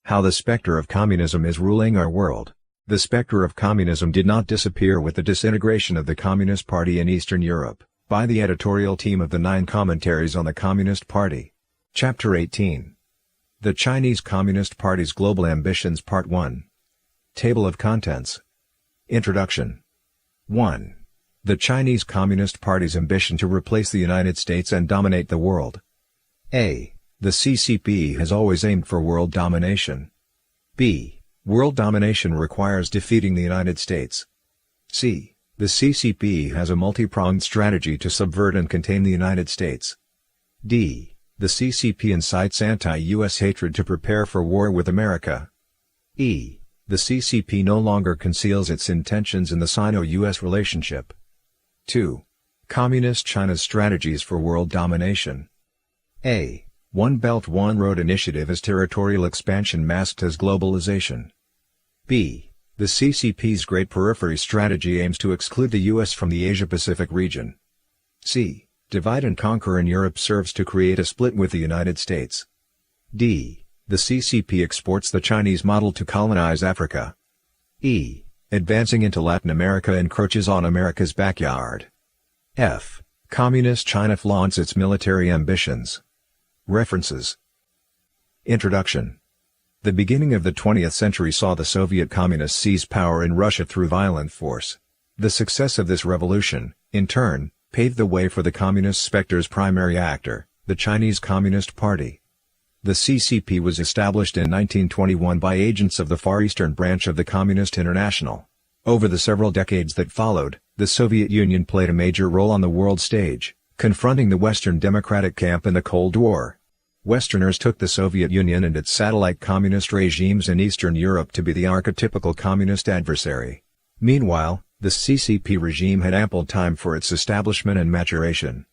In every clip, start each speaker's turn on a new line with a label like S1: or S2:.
S1: How the specter of communism is ruling our world. The specter of communism did not disappear with the disintegration of the Communist Party in Eastern Europe, by the editorial team of the 9 Commentaries on the Communist Party. Chapter 18. The Chinese Communist Party's Global Ambitions Part 1. Table of Contents. Introduction. 1. The Chinese Communist Party's ambition to replace the United States and dominate the world. A. The CCP has always aimed for world domination. B. World domination requires defeating the United States. C. The CCP has a multi-pronged strategy to subvert and contain the United States. D. The CCP incites anti-US hatred to prepare for war with America. E. The CCP no longer conceals its intentions in the Sino-US relationship. 2. Communist China's strategies for world domination. A. One Belt One Road initiative is territorial expansion masked as globalization. B. The CCP's Great Periphery strategy aims to exclude the U.S. from the Asia-Pacific region. C. Divide and conquer in Europe serves to create a split with the United States. D. The CCP exports the Chinese model to colonize Africa. E. Advancing into Latin America encroaches on America's backyard. F. Communist China flaunts its military ambitions. References. Introduction. The beginning of the 20th century saw the Soviet Communists seize power in Russia through violent force. The success of this revolution, in turn, paved the way for the Communist specter's primary actor, the Chinese Communist Party. The CCP was established in 1921 by agents of the Far Eastern branch of the Communist International. Over the several decades that followed, the Soviet Union played a major role on the world stage, confronting the Western democratic camp in the Cold War. Westerners took the Soviet Union and its satellite communist regimes in Eastern Europe to be the archetypical communist adversary. Meanwhile, the CCP regime had ample time for its establishment and maturation.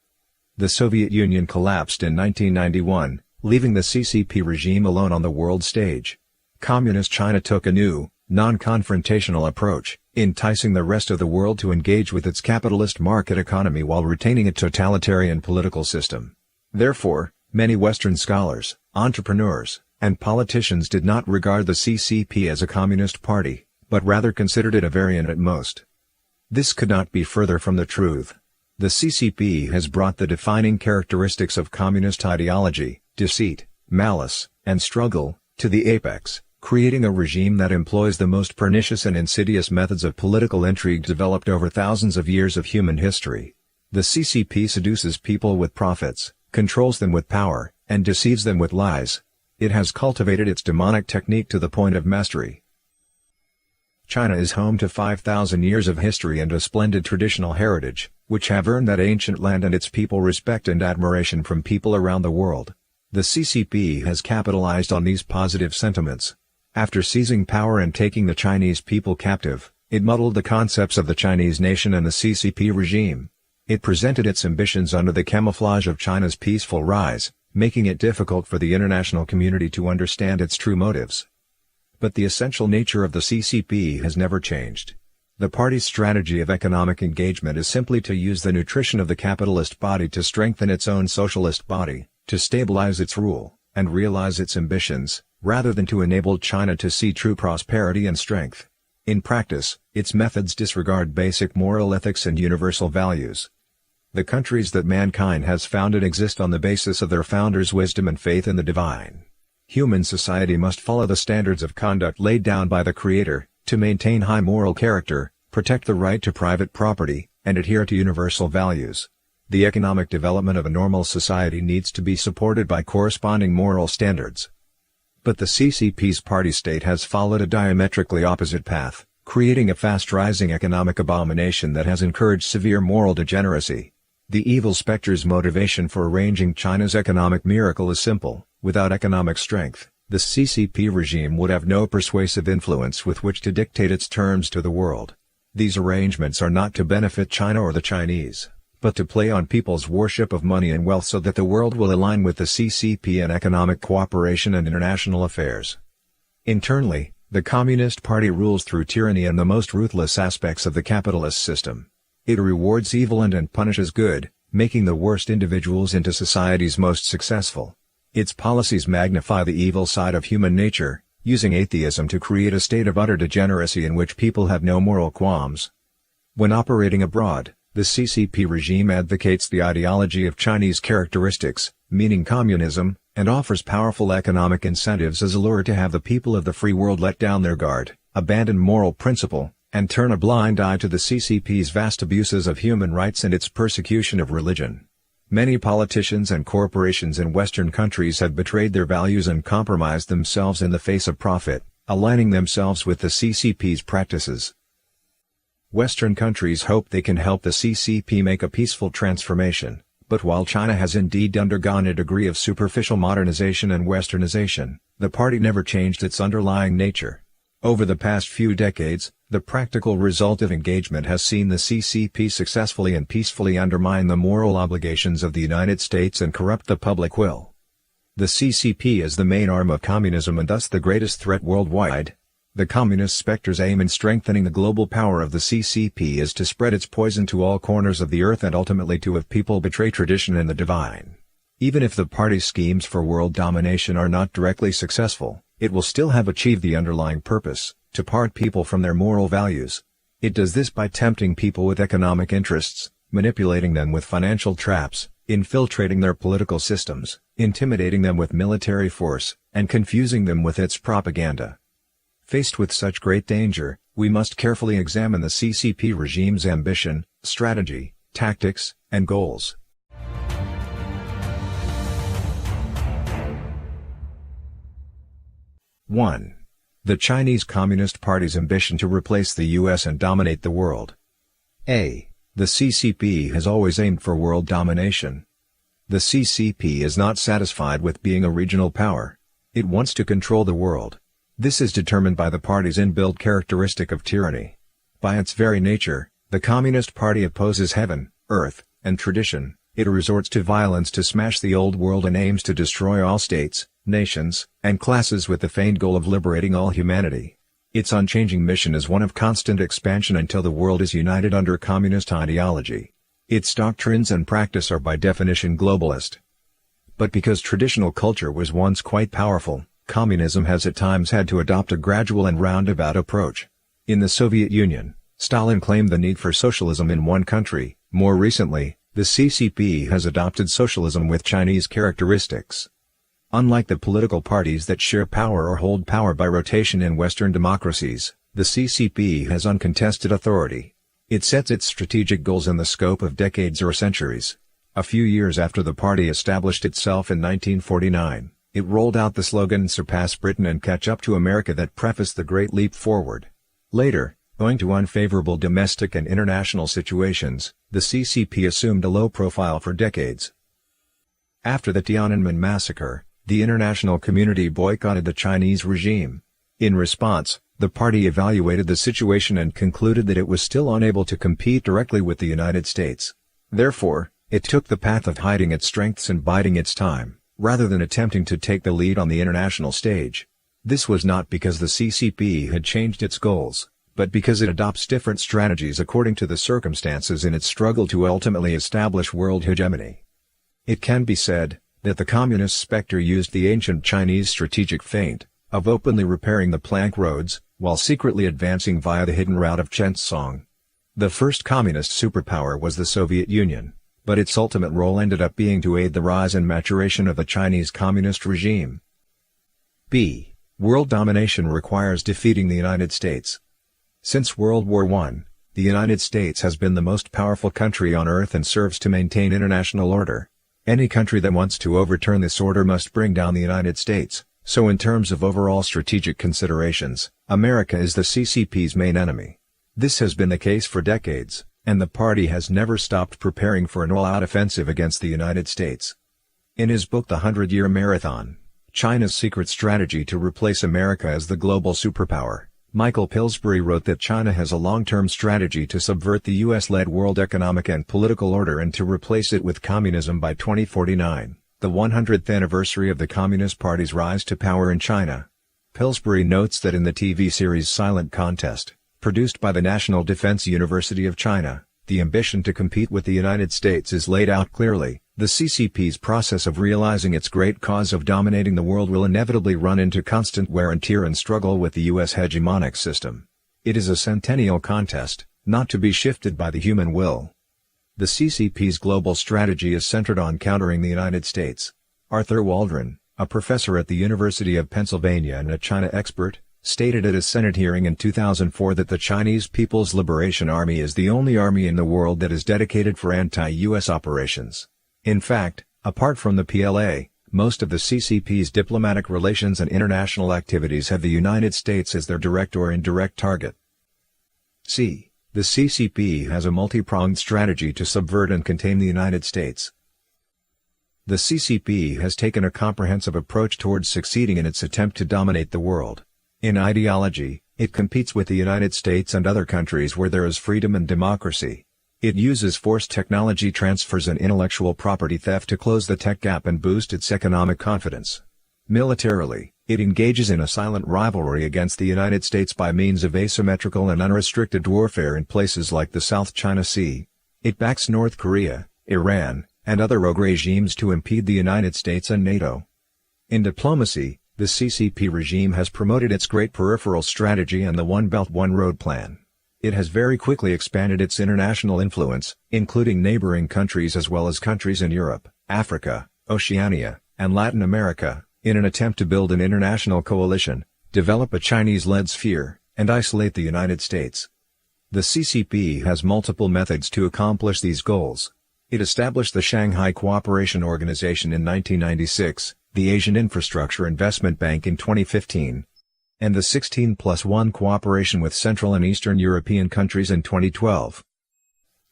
S1: The Soviet Union collapsed in 1991, leaving the CCP regime alone on the world stage. Communist China took a new, non-confrontational approach, enticing the rest of the world to engage with its capitalist market economy while retaining a totalitarian political system. Therefore, many Western scholars, entrepreneurs, and politicians did not regard the CCP as a communist party, but rather considered it a variant at most. This could not be further from the truth. The CCP has brought the defining characteristics of communist ideology, deceit, malice, and struggle, to the apex, creating a regime that employs the most pernicious and insidious methods of political intrigue developed over thousands of years of human history. The CCP seduces people with profits, controls them with power, and deceives them with lies. It has cultivated its demonic technique to the point of mastery. China is home to 5,000 years of history and a splendid traditional heritage, which have earned that ancient land and its people respect and admiration from people around the world. The CCP has capitalized on these positive sentiments. After seizing power and taking the Chinese people captive, it muddled the concepts of the Chinese nation and the CCP regime. It presented its ambitions under the camouflage of China's peaceful rise, making it difficult for the international community to understand its true motives. But the essential nature of the CCP has never changed. The party's strategy of economic engagement is simply to use the nutrition of the capitalist body to strengthen its own socialist body, to stabilize its rule, and realize its ambitions, rather than to enable China to see true prosperity and strength. In practice, its methods disregard basic moral ethics and universal values. The countries that mankind has founded exist on the basis of their founders' wisdom and faith in the divine. Human society must follow the standards of conduct laid down by the Creator, to maintain high moral character, protect the right to private property, and adhere to universal values. The economic development of a normal society needs to be supported by corresponding moral standards. But the CCP's party state has followed a diametrically opposite path, creating a fast-rising economic abomination that has encouraged severe moral degeneracy. The evil specter's motivation for arranging China's economic miracle is simple: without economic strength, the CCP regime would have no persuasive influence with which to dictate its terms to the world. These arrangements are not to benefit China or the Chinese, but to play on people's worship of money and wealth so that the world will align with the CCP in economic cooperation and international affairs. Internally, the Communist Party rules through tyranny and the most ruthless aspects of the capitalist system. It rewards evil and punishes good, making the worst individuals into society's most successful. Its policies magnify the evil side of human nature, using atheism to create a state of utter degeneracy in which people have no moral qualms. When operating abroad, the CCP regime advocates the ideology of Chinese characteristics, meaning communism, and offers powerful economic incentives as a lure to have the people of the free world let down their guard, abandon moral principle, and turn a blind eye to the CCP's vast abuses of human rights and its persecution of religion. Many politicians and corporations in Western countries have betrayed their values and compromised themselves in the face of profit, aligning themselves with the CCP's practices. Western countries hope they can help the CCP make a peaceful transformation, but while China has indeed undergone a degree of superficial modernization and westernization, the party never changed its underlying nature. Over the past few decades, the practical result of engagement has seen the CCP successfully and peacefully undermine the moral obligations of the United States and corrupt the public will. The CCP is the main arm of communism and thus the greatest threat worldwide. The communist specter's aim in strengthening the global power of the CCP is to spread its poison to all corners of the earth and ultimately to have people betray tradition and the divine. Even if the party's schemes for world domination are not directly successful, it will still have achieved the underlying purpose, to part people from their moral values. It does this by tempting people with economic interests, manipulating them with financial traps, infiltrating their political systems, intimidating them with military force, and confusing them with its propaganda. Faced with such great danger, we must carefully examine the CCP regime's ambition, strategy, tactics, and goals. (1) The Chinese Communist Party's ambition to replace the U.S. and dominate the world. The CCP has always aimed for world domination. The CCP is not satisfied with being a regional power. It wants to control the world. This is determined by the party's inbuilt characteristic of tyranny. By its very nature, the Communist Party opposes heaven, earth, and tradition. It resorts to violence to smash the old world and aims to destroy all states, nations, and classes with the feigned goal of liberating all humanity. Its unchanging mission is one of constant expansion until the world is united under communist ideology. Its doctrines and practice are by definition globalist. But because traditional culture was once quite powerful, communism has at times had to adopt a gradual and roundabout approach. In the Soviet Union, Stalin claimed the need for socialism in one country. More recently, the CCP has adopted socialism with Chinese characteristics. Unlike the political parties that share power or hold power by rotation in Western democracies, the CCP has uncontested authority. It sets its strategic goals in the scope of decades or centuries. A few years after the party established itself in 1949, it rolled out the slogan "Surpass Britain and Catch Up to America" that prefaced the Great Leap Forward. Later, owing to unfavorable domestic and international situations, the CCP assumed a low profile for decades. After the Tiananmen massacre, the international community boycotted the Chinese regime. In response, the party evaluated the situation and concluded that it was still unable to compete directly with the United States. Therefore, it took the path of hiding its strengths and biding its time, rather than attempting to take the lead on the international stage. This was not because the CCP had changed its goals, but because it adopts different strategies according to the circumstances in its struggle to ultimately establish world hegemony. It can be said that the communist specter used the ancient Chinese strategic feint of openly repairing the plank roads, while secretly advancing via the hidden route of Chenchtsong. The first communist superpower was the Soviet Union, but its ultimate role ended up being to aid the rise and maturation of the Chinese communist regime. (b) World domination requires defeating the United States. Since World War I, the United States has been the most powerful country on earth and serves to maintain international order. Any country that wants to overturn this order must bring down the United States, so in terms of overall strategic considerations, America is the CCP's main enemy. This has been the case for decades, and the party has never stopped preparing for an all-out offensive against the United States. In his book The 100-Year Marathon, China's Secret Strategy to Replace America as the Global Superpower, Michael Pillsbury wrote that China has a long-term strategy to subvert the US-led world economic and political order and to replace it with communism by 2049, the 100th anniversary of the Communist Party's rise to power in China. Pillsbury notes that in the TV series Silent Contest, produced by the National Defense University of China, the ambition to compete with the United States is laid out clearly. The CCP's process of realizing its great cause of dominating the world will inevitably run into constant wear and tear and struggle with the U.S. hegemonic system. It is a centennial contest, not to be shifted by the human will. The CCP's global strategy is centered on countering the United States. Arthur Waldron, a professor at the University of Pennsylvania and a China expert, stated at a Senate hearing in 2004 that the Chinese People's Liberation Army is the only army in the world that is dedicated for anti-U.S. operations. In fact, apart from the PLA, most of the CCP's diplomatic relations and international activities have the United States as their direct or indirect target. C. The CCP has a multi-pronged strategy to subvert and contain the United States. The CCP has taken a comprehensive approach towards succeeding in its attempt to dominate the world. In ideology, it competes with the United States and other countries where there is freedom and democracy. It uses forced technology transfers and intellectual property theft to close the tech gap and boost its economic confidence. Militarily, it engages in a silent rivalry against the United States by means of asymmetrical and unrestricted warfare in places like the South China Sea. It backs North Korea, Iran, and other rogue regimes to impede the United States and NATO. In diplomacy, the CCP regime has promoted its Great Peripheral Strategy and the One Belt One Road Plan. It has very quickly expanded its international influence, including neighboring countries as well as countries in Europe, Africa, Oceania, and Latin America, in an attempt to build an international coalition, develop a Chinese-led sphere, and isolate the United States. The CCP has multiple methods to accomplish these goals. It established the Shanghai Cooperation Organization in 1996, the Asian Infrastructure Investment Bank in 2015, and the 16+1 cooperation with Central and Eastern European countries in 2012.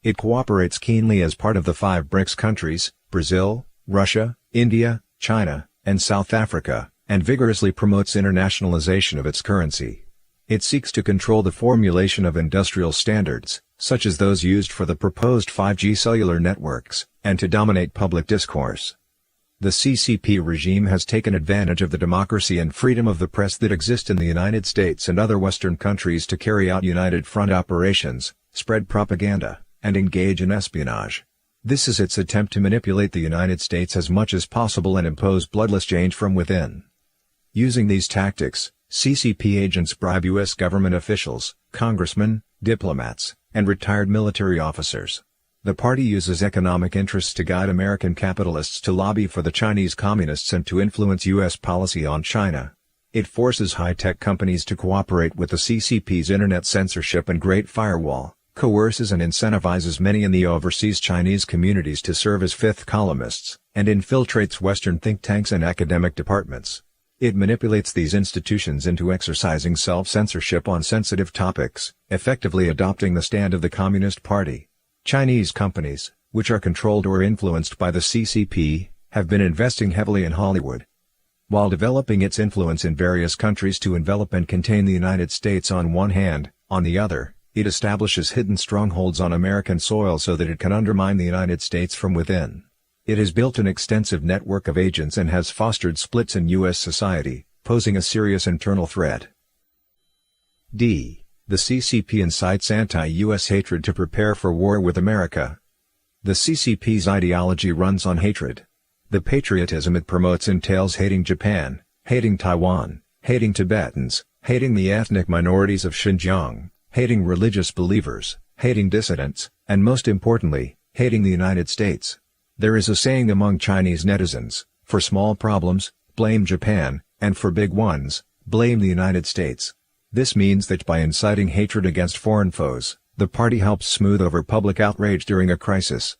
S1: It cooperates keenly as part of the 5 BRICS countries, Brazil, Russia, India, China, and South Africa, and vigorously promotes internationalization of its currency. It seeks to control the formulation of industrial standards, such as those used for the proposed 5G cellular networks, and to dominate public discourse. The CCP regime has taken advantage of the democracy and freedom of the press that exist in the United States and other Western countries to carry out United Front operations, spread propaganda, and engage in espionage. This is its attempt to manipulate the United States as much as possible and impose bloodless change from within. Using these tactics, CCP agents bribe U.S. government officials, congressmen, diplomats, and retired military officers. The party uses economic interests to guide American capitalists to lobby for the Chinese communists and to influence U.S. policy on China. It forces high-tech companies to cooperate with the CCP's internet censorship and Great Firewall, coerces and incentivizes many in the overseas Chinese communities to serve as fifth columnists, and infiltrates Western think tanks and academic departments. It manipulates these institutions into exercising self-censorship on sensitive topics, effectively adopting the stand of the Communist Party. Chinese companies, which are controlled or influenced by the CCP, have been investing heavily in Hollywood. While developing its influence in various countries to envelop and contain the United States on one hand, on the other, it establishes hidden strongholds on American soil so that it can undermine the United States from within. It has built an extensive network of agents and has fostered splits in U.S. society, posing a serious internal threat. D. The CCP incites anti-U.S. hatred to prepare for war with America. The CCP's ideology runs on hatred. The patriotism it promotes entails hating Japan, hating Taiwan, hating Tibetans, hating the ethnic minorities of Xinjiang, hating religious believers, hating dissidents, and most importantly, hating the United States. There is a saying among Chinese netizens, for small problems, blame Japan, and for big ones, blame the United States. This means that by inciting hatred against foreign foes, the party helps smooth over public outrage during a crisis.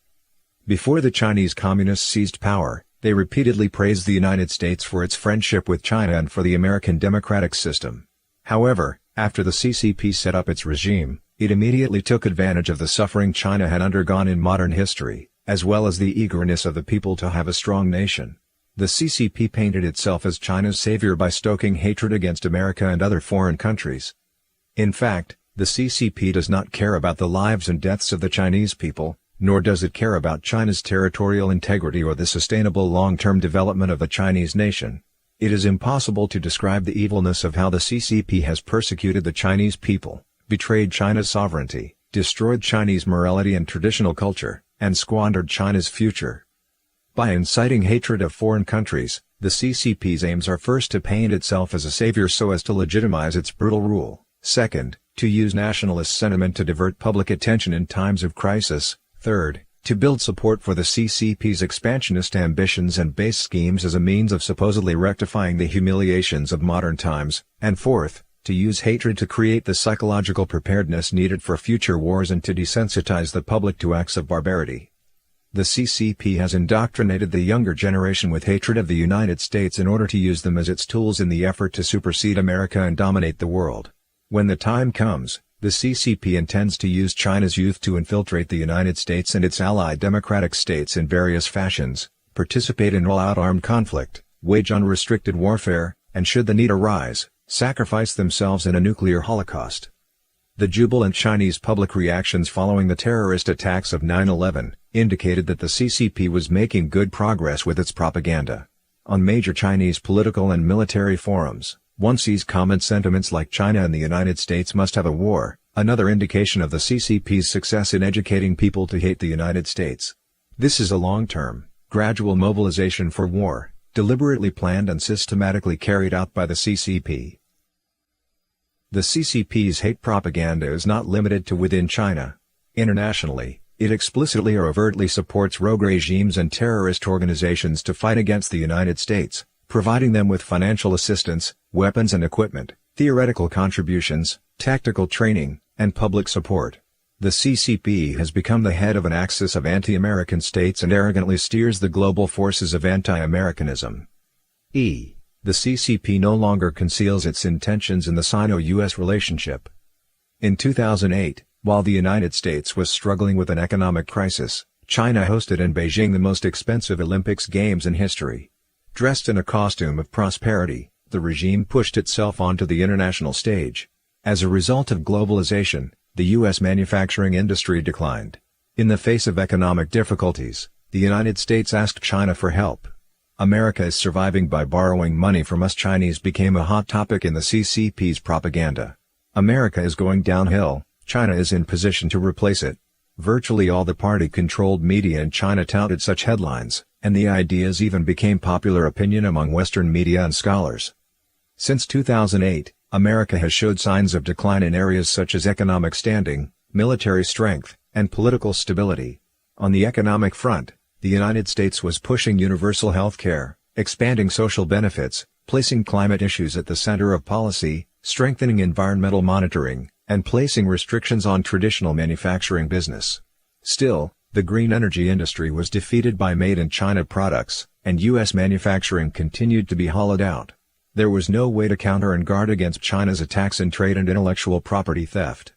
S1: Before the Chinese Communists seized power, they repeatedly praised the United States for its friendship with China and for the American democratic system. However, after the CCP set up its regime, it immediately took advantage of the suffering China had undergone in modern history, as well as the eagerness of the people to have a strong nation. The CCP painted itself as China's savior by stoking hatred against America and other foreign countries. In fact, the CCP does not care about the lives and deaths of the Chinese people, nor does it care about China's territorial integrity or the sustainable long-term development of the Chinese nation. It is impossible to describe the evilness of how the CCP has persecuted the Chinese people, betrayed China's sovereignty, destroyed Chinese morality and traditional culture, and squandered China's future. By inciting hatred of foreign countries, the CCP's aims are first to paint itself as a savior so as to legitimize its brutal rule, second, to use nationalist sentiment to divert public attention in times of crisis, third, to build support for the CCP's expansionist ambitions and base schemes as a means of supposedly rectifying the humiliations of modern times, and fourth, to use hatred to create the psychological preparedness needed for future wars and to desensitize the public to acts of barbarity. The CCP has indoctrinated the younger generation with hatred of the United States in order to use them as its tools in the effort to supersede America and dominate the world. When the time comes, the CCP intends to use China's youth to infiltrate the United States and its allied democratic states in various fashions, participate in all-out armed conflict, wage unrestricted warfare, and should the need arise, sacrifice themselves in a nuclear holocaust. The jubilant Chinese public reactions following the terrorist attacks of 9/11 indicated that the CCP was making good progress with its propaganda. On major Chinese political and military forums, one sees common sentiments like China and the United States must have a war, another indication of the CCP's success in educating people to hate the United States. This is a long-term, gradual mobilization for war, deliberately planned and systematically carried out by the CCP. The CCP's hate propaganda is not limited to within China. Internationally, it explicitly or overtly supports rogue regimes and terrorist organizations to fight against the United States, providing them with financial assistance, weapons and equipment, theoretical contributions, tactical training, and public support. The CCP has become the head of an axis of anti-American states and arrogantly steers the global forces of anti-Americanism. The CCP no longer conceals its intentions in the Sino-US relationship. In 2008, while the United States was struggling with an economic crisis, China hosted in Beijing the most expensive Olympics Games in history. Dressed in a costume of prosperity, the regime pushed itself onto the international stage. As a result of globalization, the U.S. manufacturing industry declined. In the face of economic difficulties, the United States asked China for help. America is surviving by borrowing money from us. Chinese became a hot topic in the CCP's propaganda. America is going downhill, China is in position to replace it. Virtually all the party-controlled media in China touted such headlines, and the ideas even became popular opinion among Western media and scholars. Since 2008, America has showed signs of decline in areas such as economic standing, military strength, and political stability. On the economic front, the United States was pushing universal health care, expanding social benefits, placing climate issues at the center of policy, strengthening environmental monitoring, and placing restrictions on traditional manufacturing business. Still, the green energy industry was defeated by made-in-China products, and U.S. manufacturing continued to be hollowed out. There was no way to counter and guard against China's attacks in trade and intellectual property theft.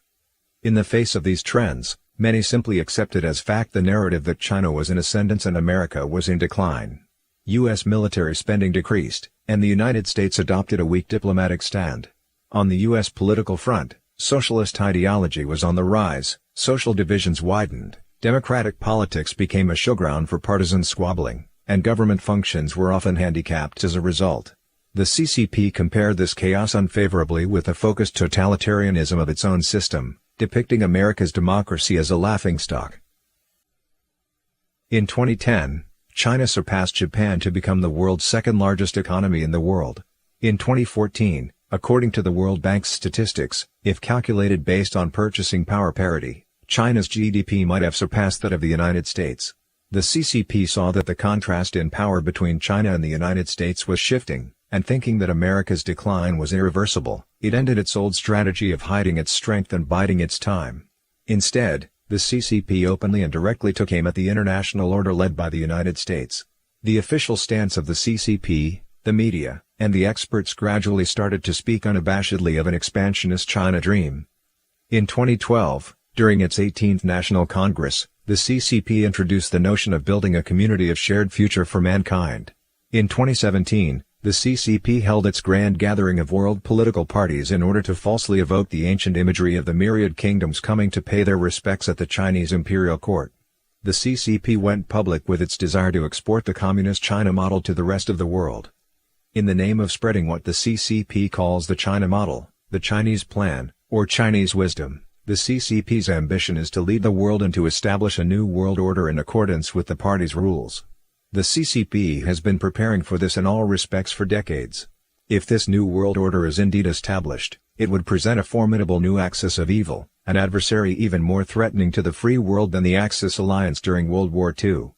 S1: In the face of these trends, many simply accepted as fact the narrative that China was in ascendance and America was in decline. U.S. military spending decreased, and the United States adopted a weak diplomatic stand. On the U.S. political front, socialist ideology was on the rise, social divisions widened, democratic politics became a showground for partisan squabbling, and government functions were often handicapped as a result. The CCP compared this chaos unfavorably with the focused totalitarianism of its own system, depicting America's democracy as a laughingstock. In 2010, China surpassed Japan to become the world's second-largest economy in the world. In 2014, according to the World Bank's statistics, if calculated based on purchasing power parity, China's GDP might have surpassed that of the United States. The CCP saw that the contrast in power between China and the United States was shifting, and thinking that America's decline was irreversible, it ended its old strategy of hiding its strength and biding its time. Instead, the CCP openly and directly took aim at the international order led by the United States. The official stance of the CCP, the media, and the experts gradually started to speak unabashedly of an expansionist China dream. In 2012, during its 18th National Congress, the CCP introduced the notion of building a community of shared future for mankind. In 2017, the CCP held its grand gathering of world political parties in order to falsely evoke the ancient imagery of the myriad kingdoms coming to pay their respects at the Chinese imperial court. The CCP went public with its desire to export the communist China model to the rest of the world. In the name of spreading what the CCP calls the China model, the Chinese plan, or Chinese wisdom, the CCP's ambition is to lead the world and to establish a new world order in accordance with the party's rules. The CCP has been preparing for this in all respects for decades. If this new world order is indeed established, it would present a formidable new axis of evil, an adversary even more threatening to the free world than the Axis alliance during World War II.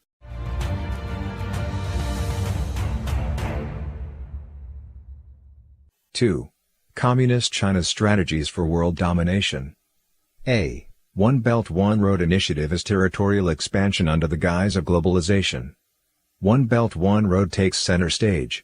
S1: Two. Communist China's strategies for world domination. A. One Belt One Road initiative is territorial expansion under the guise of globalization. One Belt One Road takes center stage.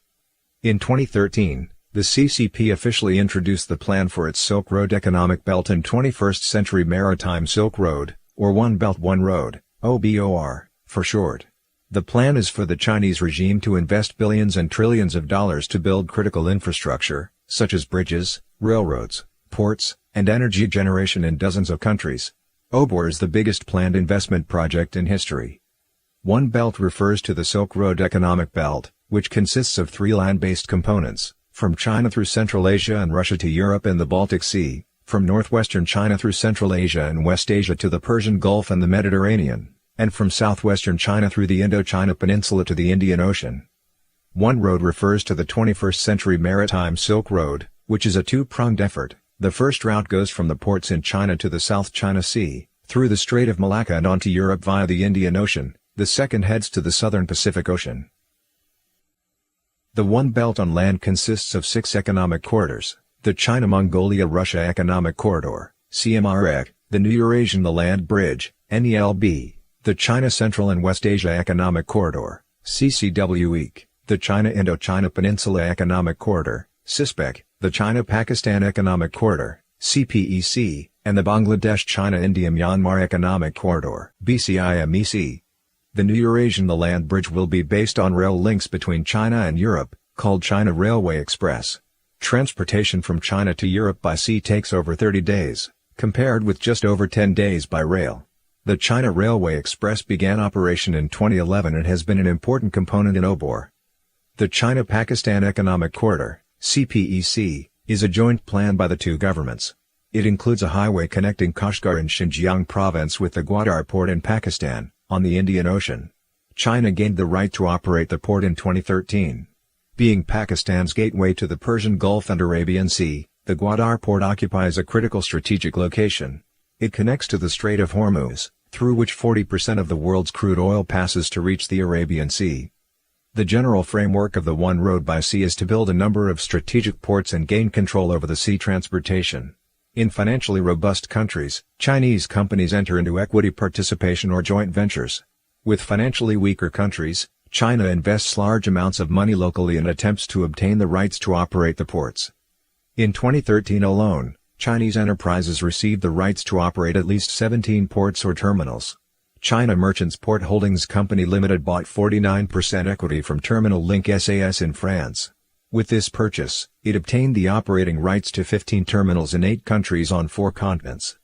S1: In 2013, the CCP officially introduced the plan for its Silk Road Economic Belt and 21st Century Maritime Silk Road, or One Belt One Road, OBOR, for short. The plan is for the Chinese regime to invest billions and trillions of dollars to build critical infrastructure, such as bridges, railroads, ports, and energy generation in dozens of countries. OBOR is the biggest planned investment project in history. One Belt refers to the Silk Road Economic Belt, which consists of three land-based components, from China through Central Asia and Russia to Europe and the Baltic Sea, from northwestern China through Central Asia and West Asia to the Persian Gulf and the Mediterranean, and from southwestern China through the Indochina Peninsula to the Indian Ocean. One Road refers to the 21st Century Maritime Silk Road, which is a two-pronged effort. The first route goes from the ports in China to the South China Sea, through the Strait of Malacca and onto Europe via the Indian Ocean. The second heads to the southern Pacific Ocean. The One Belt on land consists of 6 economic corridors: the China-Mongolia-Russia Economic Corridor, CMREC, the New Eurasian Land Bridge, NELB, the China Central and West Asia Economic Corridor, CCWEC, the China-Indochina Peninsula Economic Corridor, CISPEC, the China-Pakistan Economic Corridor, CPEC, and the Bangladesh-China-India-Myanmar Economic Corridor, BCIMEC. The New Eurasian Land Bridge will be based on rail links between China and Europe, called China Railway Express. Transportation from China to Europe by sea takes over 30 days, compared with just over 10 days by rail. The China Railway Express began operation in 2011 and has been an important component in OBOR. The China-Pakistan Economic Corridor, CPEC, is a joint plan by the two governments. It includes a highway connecting Kashgar in Xinjiang province with the Gwadar port in Pakistan, on the Indian Ocean. China gained the right to operate the port in 2013. Being Pakistan's gateway to the Persian Gulf and Arabian Sea, the Gwadar port occupies a critical strategic location. It connects to the Strait of Hormuz, through which 40% of the world's crude oil passes to reach the Arabian Sea. The general framework of the One Road by Sea is to build a number of strategic ports and gain control over the sea transportation. In financially robust countries, Chinese companies enter into equity participation or joint ventures. With financially weaker countries, China invests large amounts of money locally and attempts to obtain the rights to operate the ports. In 2013 alone, Chinese enterprises received the rights to operate at least 17 ports or terminals. China Merchants Port Holdings Company Limited bought 49% equity from Terminal Link SAS in France. With this purchase, it obtained the operating rights to 15 terminals in 8 countries on 4 continents.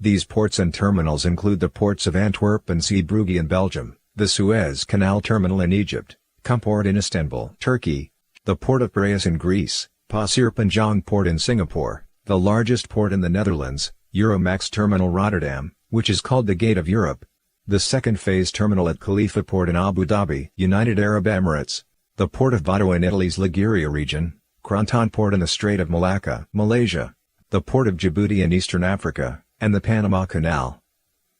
S1: These ports and terminals include the ports of Antwerp and Zeebrugge in Belgium, the Suez Canal Terminal in Egypt, Cumport in Istanbul, Turkey, the Port of Piraeus in Greece, Pasir Panjang Port in Singapore, the largest port in the Netherlands, Euromax Terminal Rotterdam, which is called the Gate of Europe, the second phase terminal at Khalifa Port in Abu Dhabi, United Arab Emirates, the Port of Bado in Italy's Liguria region, Kelantan Port in the Strait of Malacca, Malaysia, the Port of Djibouti in Eastern Africa, and the Panama Canal.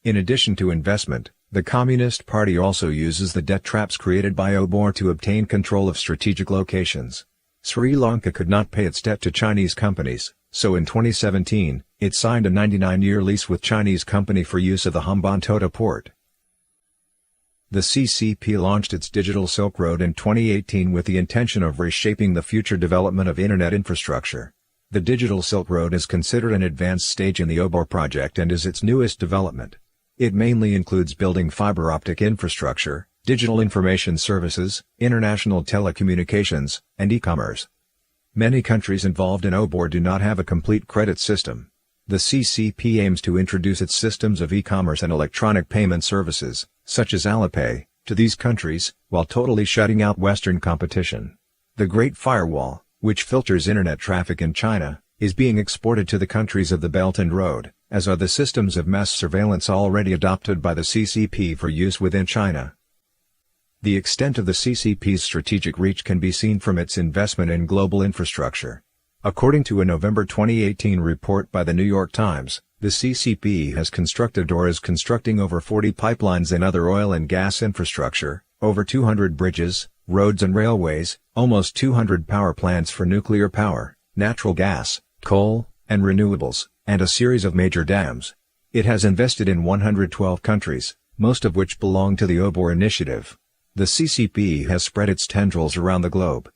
S1: In addition to investment, the Communist Party also uses the debt traps created by OBOR to obtain control of strategic locations. Sri Lanka could not pay its debt to Chinese companies, so in 2017, it signed a 99-year lease with Chinese company for use of the Hambantota port. The CCP launched its Digital Silk Road in 2018 with the intention of reshaping the future development of Internet infrastructure. The Digital Silk Road is considered an advanced stage in the OBOR project and is its newest development. It mainly includes building fiber optic infrastructure, digital information services, international telecommunications, and e-commerce. Many countries involved in OBOR do not have a complete credit system. The CCP aims to introduce its systems of e-commerce and electronic payment services, such as Alipay, to these countries, while totally shutting out Western competition. The Great Firewall, which filters internet traffic in China, is being exported to the countries of the Belt and Road, as are the systems of mass surveillance already adopted by the CCP for use within China. The extent of the CCP's strategic reach can be seen from its investment in global infrastructure. According to a November 2018 report by the New York Times, the CCP has constructed or is constructing over 40 pipelines and other oil and gas infrastructure, over 200 bridges, roads and railways, almost 200 power plants for nuclear power, natural gas, coal, and renewables, and a series of major dams. It has invested in 112 countries, most of which belong to the OBOR initiative. The CCP has spread its tendrils around the globe.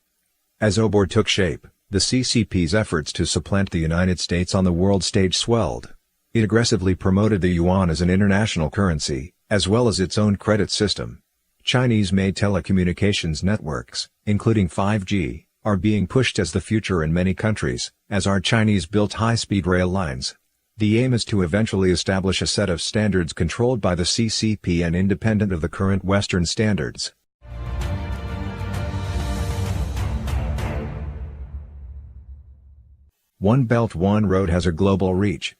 S1: As OBOR took shape, the CCP's efforts to supplant the United States on the world stage swelled. It aggressively promoted the yuan as an international currency, as well as its own credit system. Chinese-made telecommunications networks, including 5G, are being pushed as the future in many countries, as are Chinese-built high-speed rail lines. The aim is to eventually establish a set of standards controlled by the CCP and independent of the current Western standards. One Belt One Road has a global reach.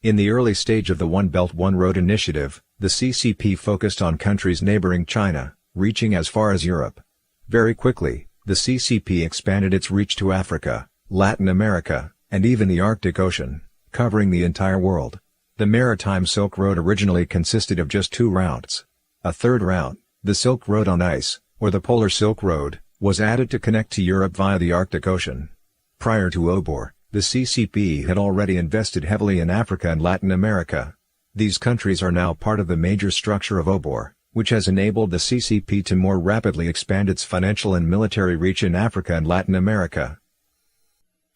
S1: In the early stage of the One Belt One Road initiative, the CCP focused on countries neighboring China, reaching as far as Europe. Very quickly, the CCP expanded its reach to Africa, Latin America, and even the Arctic Ocean, covering the entire world. The Maritime Silk Road originally consisted of just two routes. A third route, the Silk Road on ice, or the Polar Silk Road, was added to connect to Europe via the Arctic Ocean. Prior to OBOR, the CCP had already invested heavily in Africa and Latin America. These countries are now part of the major structure of OBOR, which has enabled the CCP to more rapidly expand its financial and military reach in Africa and Latin America.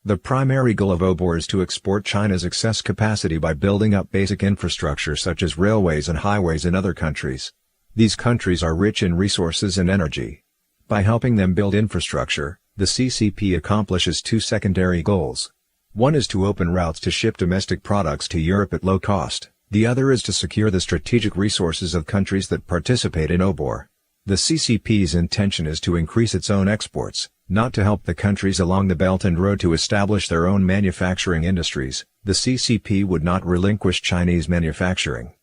S1: The primary goal of OBOR is to export China's excess capacity by building up basic infrastructure such as railways and highways in other countries. These countries are rich in resources and energy. By helping them build infrastructure, the CCP accomplishes two secondary goals. One is to open routes to ship domestic products to Europe at low cost, the other is to secure the strategic resources of countries that participate in OBOR. The CCP's intention is to increase its own exports, not to help the countries along the Belt and Road to establish their own manufacturing industries. The CCP would not relinquish Chinese manufacturing.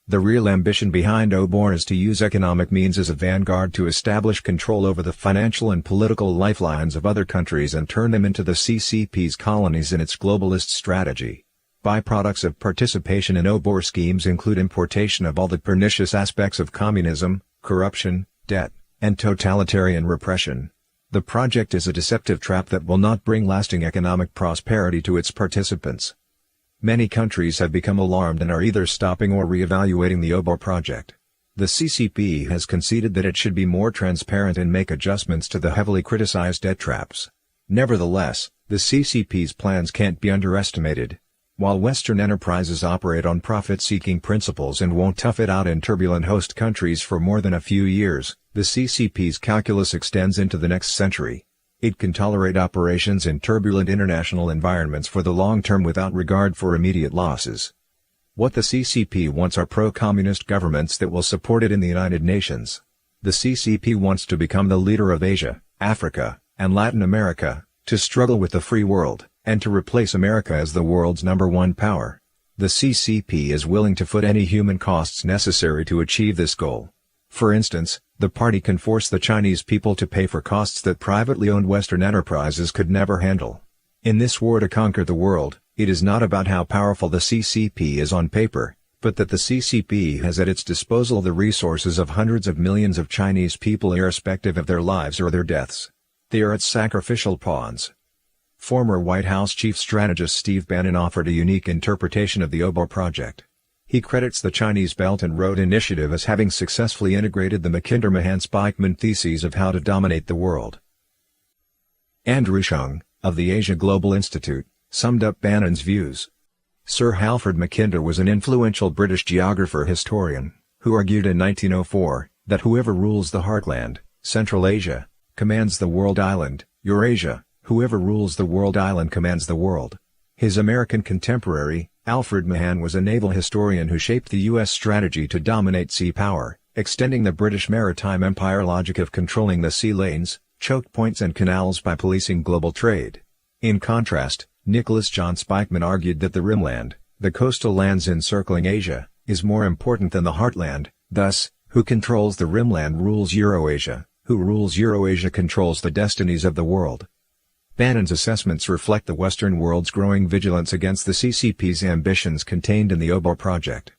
S1: The real ambition behind OBOR is to use economic means as a vanguard to establish control over the financial and political lifelines of other countries and turn them into the CCP's colonies in its globalist strategy. Byproducts of participation in OBOR schemes include importation of all the pernicious aspects of communism, corruption, debt, and totalitarian repression. The project is a deceptive trap that will not bring lasting economic prosperity to its participants. Many countries have become alarmed and are either stopping or re-evaluating the OBOR project. The CCP has conceded that it should be more transparent and make adjustments to the heavily criticized debt traps. Nevertheless, the CCP's plans can't be underestimated. While Western enterprises operate on profit-seeking principles and won't tough it out in turbulent host countries for more than a few years, the CCP's calculus extends into the next century. It can tolerate operations in turbulent international environments for the long term without regard for immediate losses. What the CCP wants are pro-communist governments that will support it in the United Nations. The CCP wants to become the leader of Asia, Africa, and Latin America, to struggle with the free world, and to replace America as the world's #1 power. The CCP is willing to foot any human costs necessary to achieve this goal. For instance, the party can force the Chinese people to pay for costs that privately owned Western enterprises could never handle. In this war to conquer the world, it is not about how powerful the CCP is on paper, but that the CCP has at its disposal the resources of hundreds of millions of Chinese people irrespective of their lives or their deaths. They are its sacrificial pawns. Former White House chief strategist Steve Bannon offered a unique interpretation of the OBOR project. He credits the Chinese Belt and Road Initiative as having successfully integrated the Mackinder-Mahan-Spykman theses of how to dominate the world. Andrew Shung, of the Asia Global Institute, summed up Bannon's views. Sir Halford Mackinder was an influential British geographer-historian, who argued in 1904, that whoever rules the heartland, Central Asia, commands the world island, Eurasia. Whoever rules the world island commands the world. His American contemporary, Alfred Mahan, was a naval historian who shaped the U.S. strategy to dominate sea power, extending the British maritime empire logic of controlling the sea lanes, choke points and canals by policing global trade. In contrast, Nicholas John Spykman argued that the rimland, the coastal lands encircling Asia, is more important than the heartland. Thus, Who controls the Rimland rules Eurasia, who rules Eurasia controls the destinies of the world. Bannon's assessments reflect the Western world's growing vigilance against the CCP's ambitions contained in the OBOR project.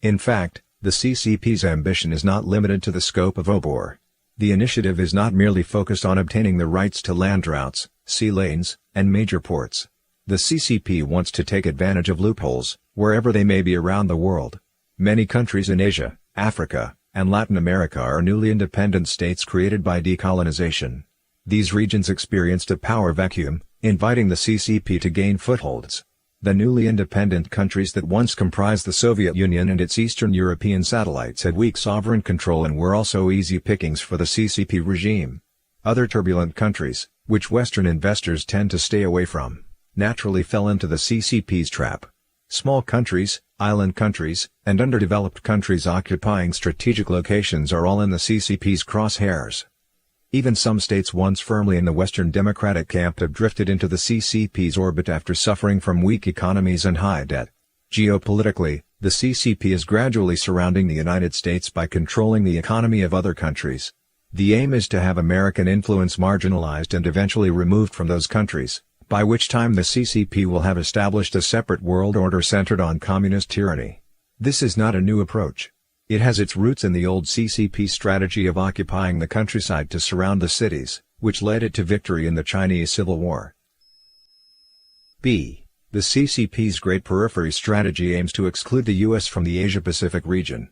S1: In fact, the CCP's ambition is not limited to the scope of OBOR. The initiative is not merely focused on obtaining the rights to land routes, sea lanes, and major ports. The CCP wants to take advantage of loopholes, wherever they may be around the world. Many countries in Asia, Africa, and Latin America are newly independent states created by decolonization. These regions experienced a power vacuum, inviting the CCP to gain footholds. The newly independent countries that once comprised the Soviet Union and its Eastern European satellites had weak sovereign control and were also easy pickings for the CCP regime. Other turbulent countries, which Western investors tend to stay away from, naturally fell into the CCP's trap. Small countries, island countries, and underdeveloped countries occupying strategic locations are all in the CCP's crosshairs. Even some states once firmly in the Western democratic camp have drifted into the CCP's orbit after suffering from weak economies and high debt. Geopolitically, the CCP is gradually surrounding the United States by controlling the economy of other countries. The aim is to have American influence marginalized and eventually removed from those countries, by which time the CCP will have established a separate world order centered on communist tyranny. This is not a new approach. It has its roots in the old CCP strategy of occupying the countryside to surround the cities, which led it to victory in the Chinese Civil War. B. The CCP's Great Periphery strategy aims to exclude the U.S. from the Asia-Pacific region.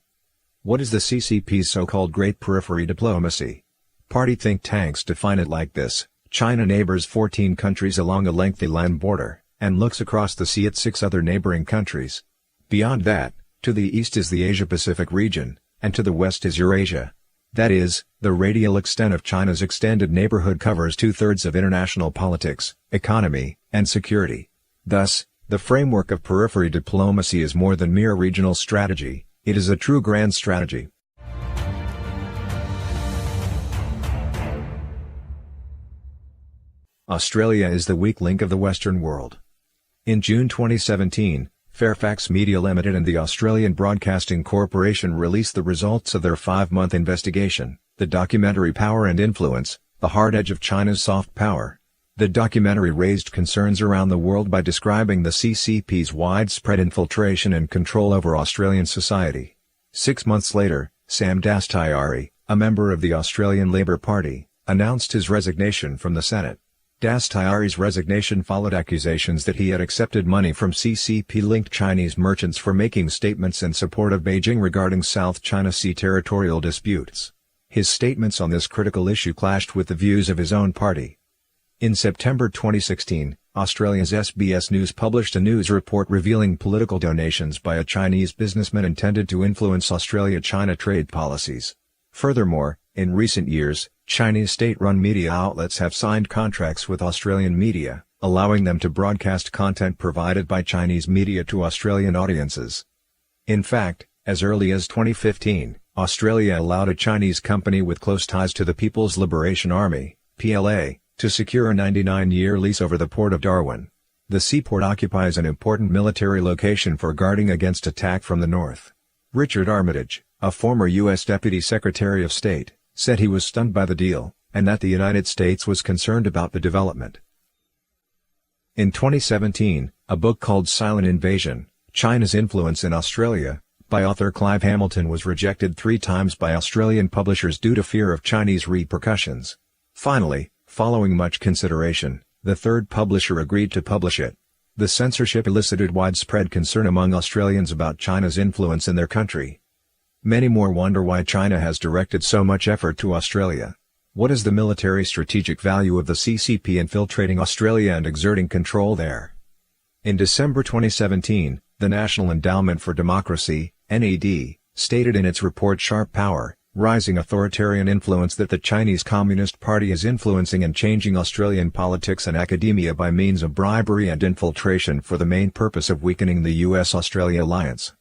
S1: What is the CCP's so-called Great Periphery diplomacy? Party think tanks define it like this: China neighbors 14 countries along a lengthy land border, and looks across the sea at 6 other neighboring countries. Beyond that, to the east is the Asia-Pacific region, and to the west is Eurasia. That is, the radial extent of China's extended neighborhood covers 2/3 of international politics, economy, and security. Thus, the framework of periphery diplomacy is more than mere regional strategy, it is a true grand strategy. Australia is the weak link of the Western world. In June 2017, Fairfax Media Limited and the Australian Broadcasting Corporation released the results of their 5-month investigation, the documentary Power and Influence, The Hard Edge of China's Soft Power. The documentary raised concerns around the world by describing the CCP's widespread infiltration and control over Australian society. 6 months later, Sam Dastyari, a member of the Australian Labor Party, announced his resignation from the Senate. Dastyari's resignation followed accusations that he had accepted money from CCP-linked Chinese merchants for making statements in support of Beijing regarding South China Sea territorial disputes. His statements on this critical issue clashed with the views of his own party. In September 2016, Australia's SBS News published a news report revealing political donations by a Chinese businessman intended to influence Australia-China trade policies. Furthermore, in recent years, Chinese state-run media outlets have signed contracts with Australian media, allowing them to broadcast content provided by Chinese media to Australian audiences. In fact, as early as 2015, Australia allowed a Chinese company with close ties to the People's Liberation Army, PLA, to secure a 99-year lease over the Port of Darwin. The seaport occupies an important military location for guarding against attack from the north. Richard Armitage, a former U.S. Deputy Secretary of State, said he was stunned by the deal, and that the United States was concerned about the development. In 2017, a book called Silent Invasion: China's Influence in Australia, by author Clive Hamilton was rejected 3 times by Australian publishers due to fear of Chinese repercussions. Finally, following much consideration, the 3rd publisher agreed to publish it. The censorship elicited widespread concern among Australians about China's influence in their country. Many more wonder why China has directed so much effort to Australia. What is the military strategic value of the CCP infiltrating Australia and exerting control there? In December 2017, the National Endowment for Democracy, NED, stated in its report Sharp Power, Rising Authoritarian Influence that the Chinese Communist Party is influencing and changing Australian politics and academia by means of bribery and infiltration for the main purpose of weakening the US-Australia alliance.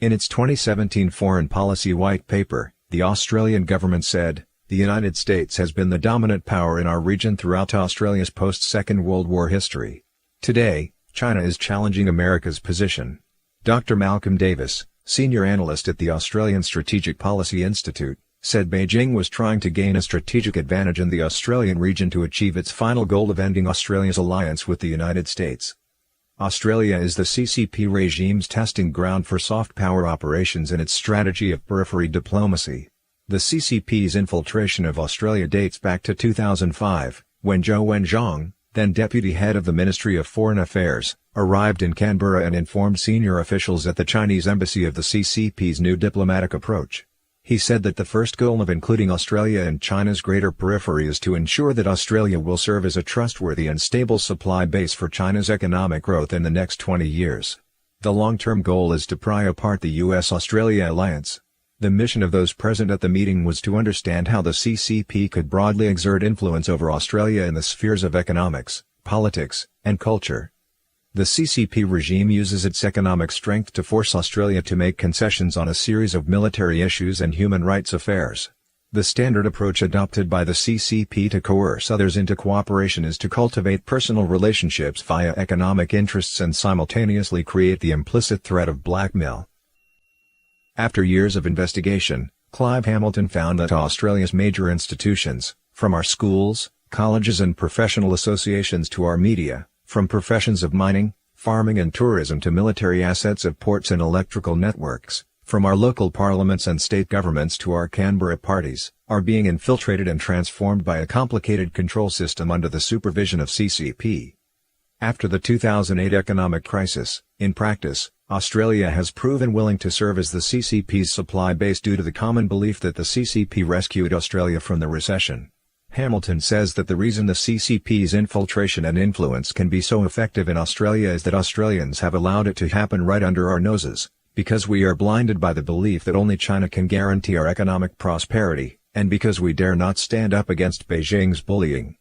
S1: In its 2017 Foreign Policy White Paper, the Australian government said, "The United States has been the dominant power in our region throughout Australia's post-Second World War history. Today, China is challenging America's position." Dr. Malcolm Davis, senior analyst at the Australian Strategic Policy Institute, said Beijing was trying to gain a strategic advantage in the Australian region to achieve its final goal of ending Australia's alliance with the United States. Australia is the CCP regime's testing ground for soft power operations in its strategy of periphery diplomacy. The CCP's infiltration of Australia dates back to 2005, when Zhou Wenzhong, then deputy head of the Ministry of Foreign Affairs, arrived in Canberra and informed senior officials at the Chinese embassy of the CCP's new diplomatic approach. He said that the first goal of including Australia in China's greater periphery is to ensure that Australia will serve as a trustworthy and stable supply base for China's economic growth in the next 20 years. The long-term goal is to pry apart the US-Australia alliance. The mission of those present at the meeting was to understand how the CCP could broadly exert influence over Australia in the spheres of economics, politics, and culture. The CCP regime uses its economic strength to force Australia to make concessions on a series of military issues and human rights affairs. The standard approach adopted by the CCP to coerce others into cooperation is to cultivate personal relationships via economic interests and simultaneously create the implicit threat of blackmail. After years of investigation, Clive Hamilton found that Australia's major institutions, from our schools, colleges and professional associations to our media, from professions of mining, farming and tourism to military assets of ports and electrical networks, from our local parliaments and state governments to our Canberra parties, are being infiltrated and transformed by a complicated control system under the supervision of CCP. After the 2008 economic crisis, in practice, Australia has proven willing to serve as the CCP's supply base due to the common belief that the CCP rescued Australia from the recession. Hamilton says that the reason the CCP's infiltration and influence can be so effective in Australia is that Australians have allowed it to happen right under our noses, because we are blinded by the belief that only China can guarantee our economic prosperity, and because we dare not stand up against Beijing's bullying.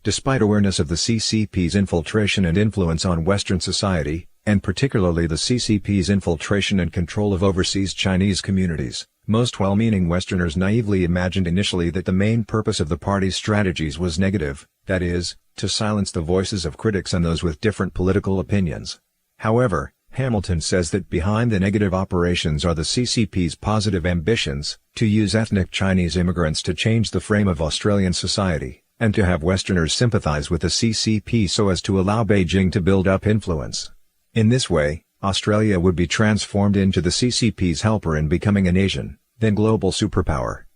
S1: Despite awareness of the CCP's infiltration and influence on Western society, and particularly the CCP's infiltration and control of overseas Chinese communities, most well-meaning Westerners naively imagined initially that the main purpose of the party's strategies was negative, that is, to silence the voices of critics and those with different political opinions. However, Hamilton says that behind the negative operations are the CCP's positive ambitions, to use ethnic Chinese immigrants to change the frame of Australian society, and to have Westerners sympathize with the CCP so as to allow Beijing to build up influence. In this way, Australia would be transformed into the CCP's helper in becoming an Asian, then global superpower.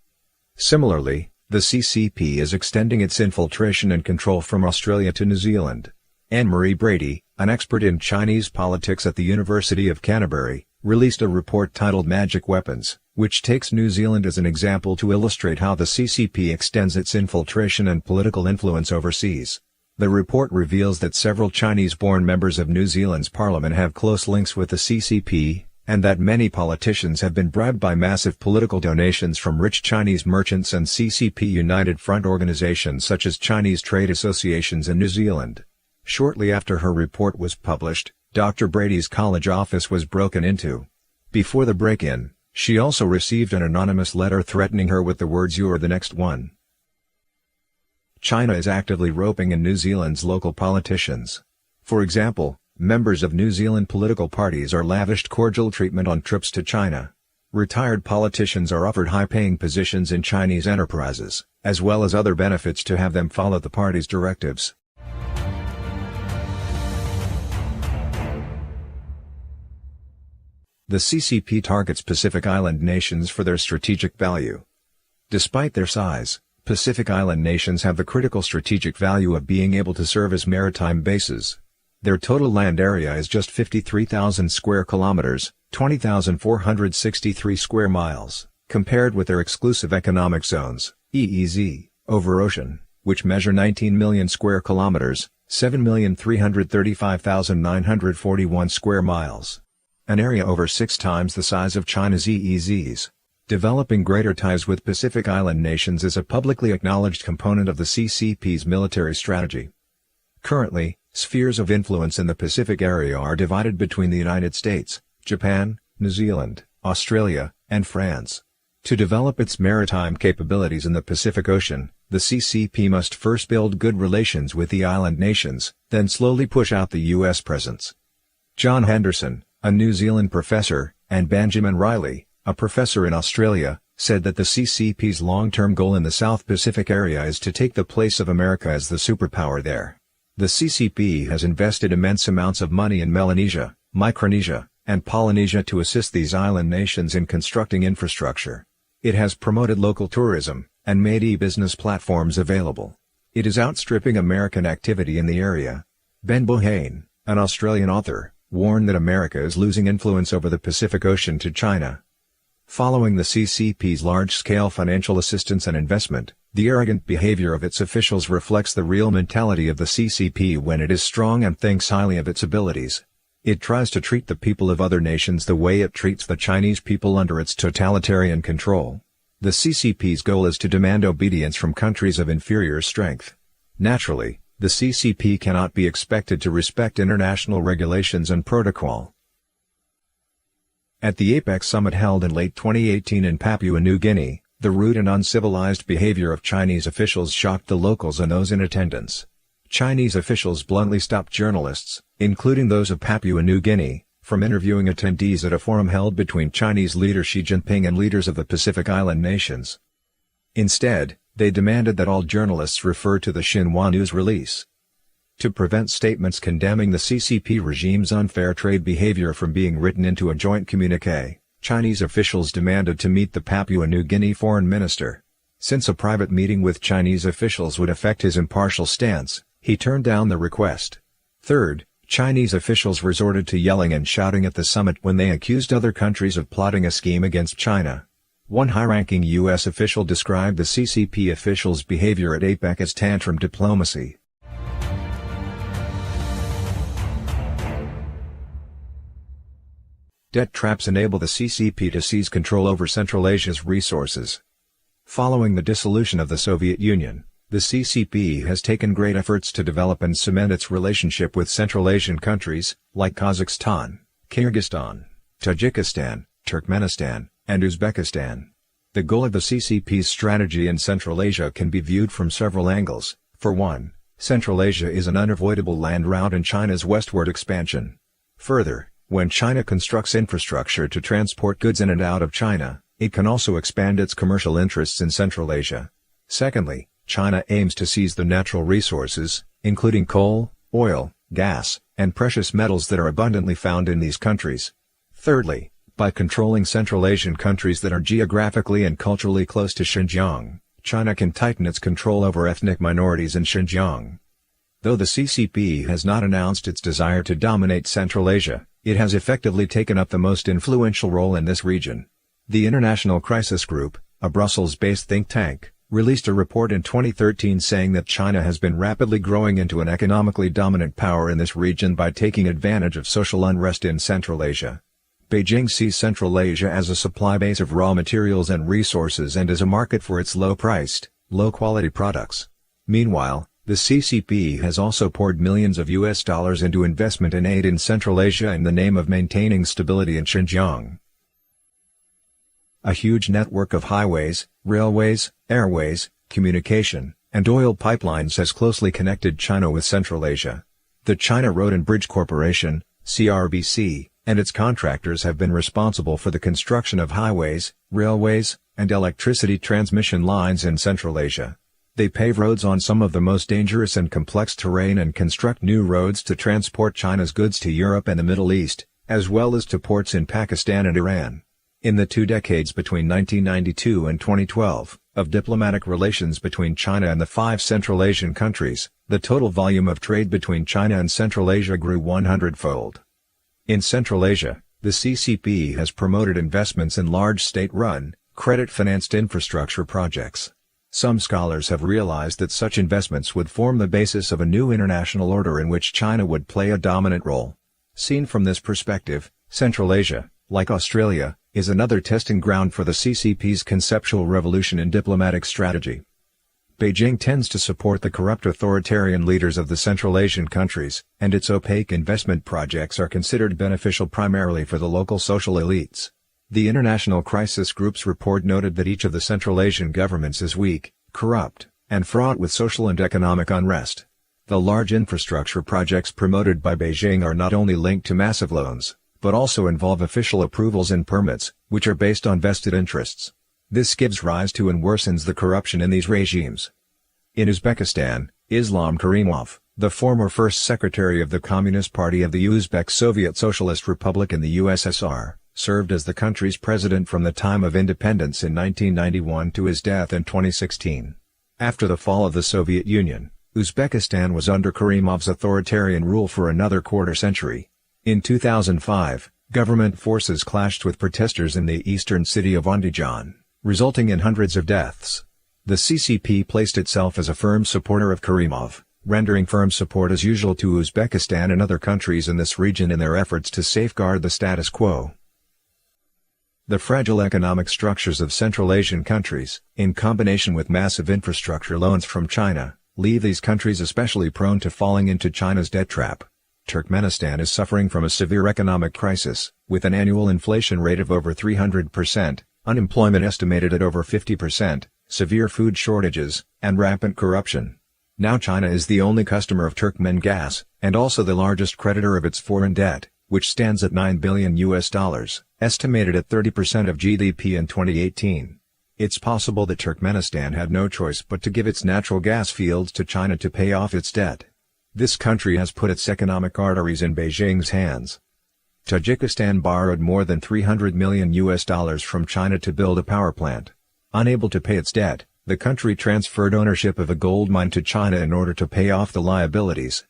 S1: Similarly, the CCP is extending its infiltration and control from Australia to New Zealand. Anne-Marie Brady, an expert in Chinese politics at the University of Canterbury, released a report titled Magic Weapons, which takes New Zealand as an example to illustrate how the CCP extends its infiltration and political influence overseas. The report reveals that several Chinese-born members of New Zealand's parliament have close links with the CCP, and that many politicians have been bribed by massive political donations from rich Chinese merchants and CCP United Front organizations such as Chinese trade associations in New Zealand. Shortly after her report was published, Dr. Brady's college office was broken into. Before the break-in, she also received an anonymous letter threatening her with the words "You're the next one." China is actively roping in New Zealand's local politicians. For example, members of New Zealand political parties are lavished cordial treatment on trips to China. Retired politicians are offered high-paying positions in Chinese enterprises, as well as other benefits to have them follow the party's directives. The CCP targets Pacific Island nations for their strategic value. Despite their size, Pacific Island nations have the critical strategic value of being able to serve as maritime bases. Their total land area is just 53,000 square kilometers, 20,463 square miles, compared with their exclusive economic zones, EEZ, over ocean, which measure 19 million square kilometers, 7,335,941 square miles. An area over 6 times the size of China's EEZs. Developing greater ties with Pacific Island nations is a publicly acknowledged component of the CCP's military strategy. Currently, spheres of influence in the Pacific area are divided between the United States, Japan, New Zealand, Australia, and France. To develop its maritime capabilities in the Pacific Ocean, the CCP must first build good relations with the island nations, then slowly push out the U.S. presence. John Henderson, a New Zealand professor, and Benjamin Riley, a professor in Australia, said that the CCP's long-term goal in the South Pacific area is to take the place of America as the superpower there. The CCP has invested immense amounts of money in Melanesia, Micronesia, and Polynesia to assist these island nations in constructing infrastructure. It has promoted local tourism, and made e-business platforms available. It is outstripping American activity in the area. Ben Bohane, an Australian author, warned that America is losing influence over the Pacific Ocean to China. Following the CCP's large-scale financial assistance and investment, the arrogant behavior of its officials reflects the real mentality of the CCP when it is strong and thinks highly of its abilities. It tries to treat the people of other nations the way it treats the Chinese people under its totalitarian control. The CCP's goal is to demand obedience from countries of inferior strength. Naturally, the CCP cannot be expected to respect international regulations and protocol. At the APEC summit held in late 2018 in Papua New Guinea, the rude and uncivilized behavior of Chinese officials shocked the locals and those in attendance. Chinese officials bluntly stopped journalists, including those of Papua New Guinea, from interviewing attendees at a forum held between Chinese leader Xi Jinping and leaders of the Pacific Island nations. Instead, they demanded that all journalists refer to the Xinhua news release. To prevent statements condemning the CCP regime's unfair trade behavior from being written into a joint communiqué, Chinese officials demanded to meet the Papua New Guinea foreign minister. Since a private meeting with Chinese officials would affect his impartial stance, he turned down the request. Third, Chinese officials resorted to yelling and shouting at the summit when they accused other countries of plotting a scheme against China. One high-ranking U.S. official described the CCP officials' behavior at APEC as tantrum diplomacy. Debt traps enable the CCP to seize control over Central Asia's resources. Following the dissolution of the Soviet Union, the CCP has taken great efforts to develop and cement its relationship with Central Asian countries, like Kazakhstan, Kyrgyzstan, Tajikistan, Turkmenistan, and Uzbekistan. The goal of the CCP's strategy in Central Asia can be viewed from several angles. For one, Central Asia is an unavoidable land route in China's westward expansion. Further, when China constructs infrastructure to transport goods in and out of China, it can also expand its commercial interests in Central Asia. Secondly, China aims to seize the natural resources, including coal, oil, gas, and precious metals that are abundantly found in these countries. Thirdly, by controlling Central Asian countries that are geographically and culturally close to Xinjiang, China can tighten its control over ethnic minorities in Xinjiang. Though the CCP has not announced its desire to dominate Central Asia, it has effectively taken up the most influential role in this region. The International Crisis Group, a Brussels-based think tank, released a report in 2013 saying that China has been rapidly growing into an economically dominant power in this region by taking advantage of social unrest in Central Asia. Beijing sees Central Asia as a supply base of raw materials and resources and as a market for its low-priced, low-quality products. Meanwhile, the CCP has also poured millions of US dollars into investment and aid in Central Asia in the name of maintaining stability in Xinjiang. A huge network of highways, railways, airways, communication, and oil pipelines has closely connected China with Central Asia. The China Road and Bridge Corporation, CRBC, and its contractors have been responsible for the construction of highways, railways, and electricity transmission lines in Central Asia. They pave roads on some of the most dangerous and complex terrain and construct new roads to transport China's goods to Europe and the Middle East, as well as to ports in Pakistan and Iran. In the 2 decades between 1992 and 2012, of diplomatic relations between China and the 5 Central Asian countries, the total volume of trade between China and Central Asia grew 100-fold. In Central Asia, the CCP has promoted investments in large state-run, credit-financed infrastructure projects. Some scholars have realized that such investments would form the basis of a new international order in which China would play a dominant role. Seen from this perspective, Central Asia, like Australia, is another testing ground for the CCP's conceptual revolution in diplomatic strategy. Beijing tends to support the corrupt authoritarian leaders of the Central Asian countries, and its opaque investment projects are considered beneficial primarily for the local social elites. The International Crisis Group's report noted that each of the Central Asian governments is weak, corrupt, and fraught with social and economic unrest. The large infrastructure projects promoted by Beijing are not only linked to massive loans, but also involve official approvals and permits, which are based on vested interests. This gives rise to and worsens the corruption in these regimes. In Uzbekistan, Islam Karimov, the former first secretary of the Communist Party of the Uzbek Soviet Socialist Republic in the USSR, served as the country's president from the time of independence in 1991 to his death in 2016. After the fall of the Soviet Union, Uzbekistan was under Karimov's authoritarian rule for another quarter century. In 2005, government forces clashed with protesters in the eastern city of Andijan, resulting in hundreds of deaths. The CCP placed itself as a firm supporter of Karimov, rendering firm support as usual to Uzbekistan and other countries in this region in their efforts to safeguard the status quo. The fragile economic structures of Central Asian countries, in combination with massive infrastructure loans from China, leave these countries especially prone to falling into China's debt trap. Turkmenistan is suffering from a severe economic crisis, with an annual inflation rate of over 300%, unemployment estimated at over 50%, severe food shortages, and rampant corruption. Now China is the only customer of Turkmen gas, and also the largest creditor of its foreign debt, which stands at $9 billion, estimated at 30% of GDP in 2018. It's possible that Turkmenistan had no choice but to give its natural gas fields to China to pay off its debt. This country has put its economic arteries in Beijing's hands. Tajikistan borrowed more than $300 million from China to build a power plant. Unable to pay its debt, the country transferred ownership of a gold mine to China in order to pay off the liabilities.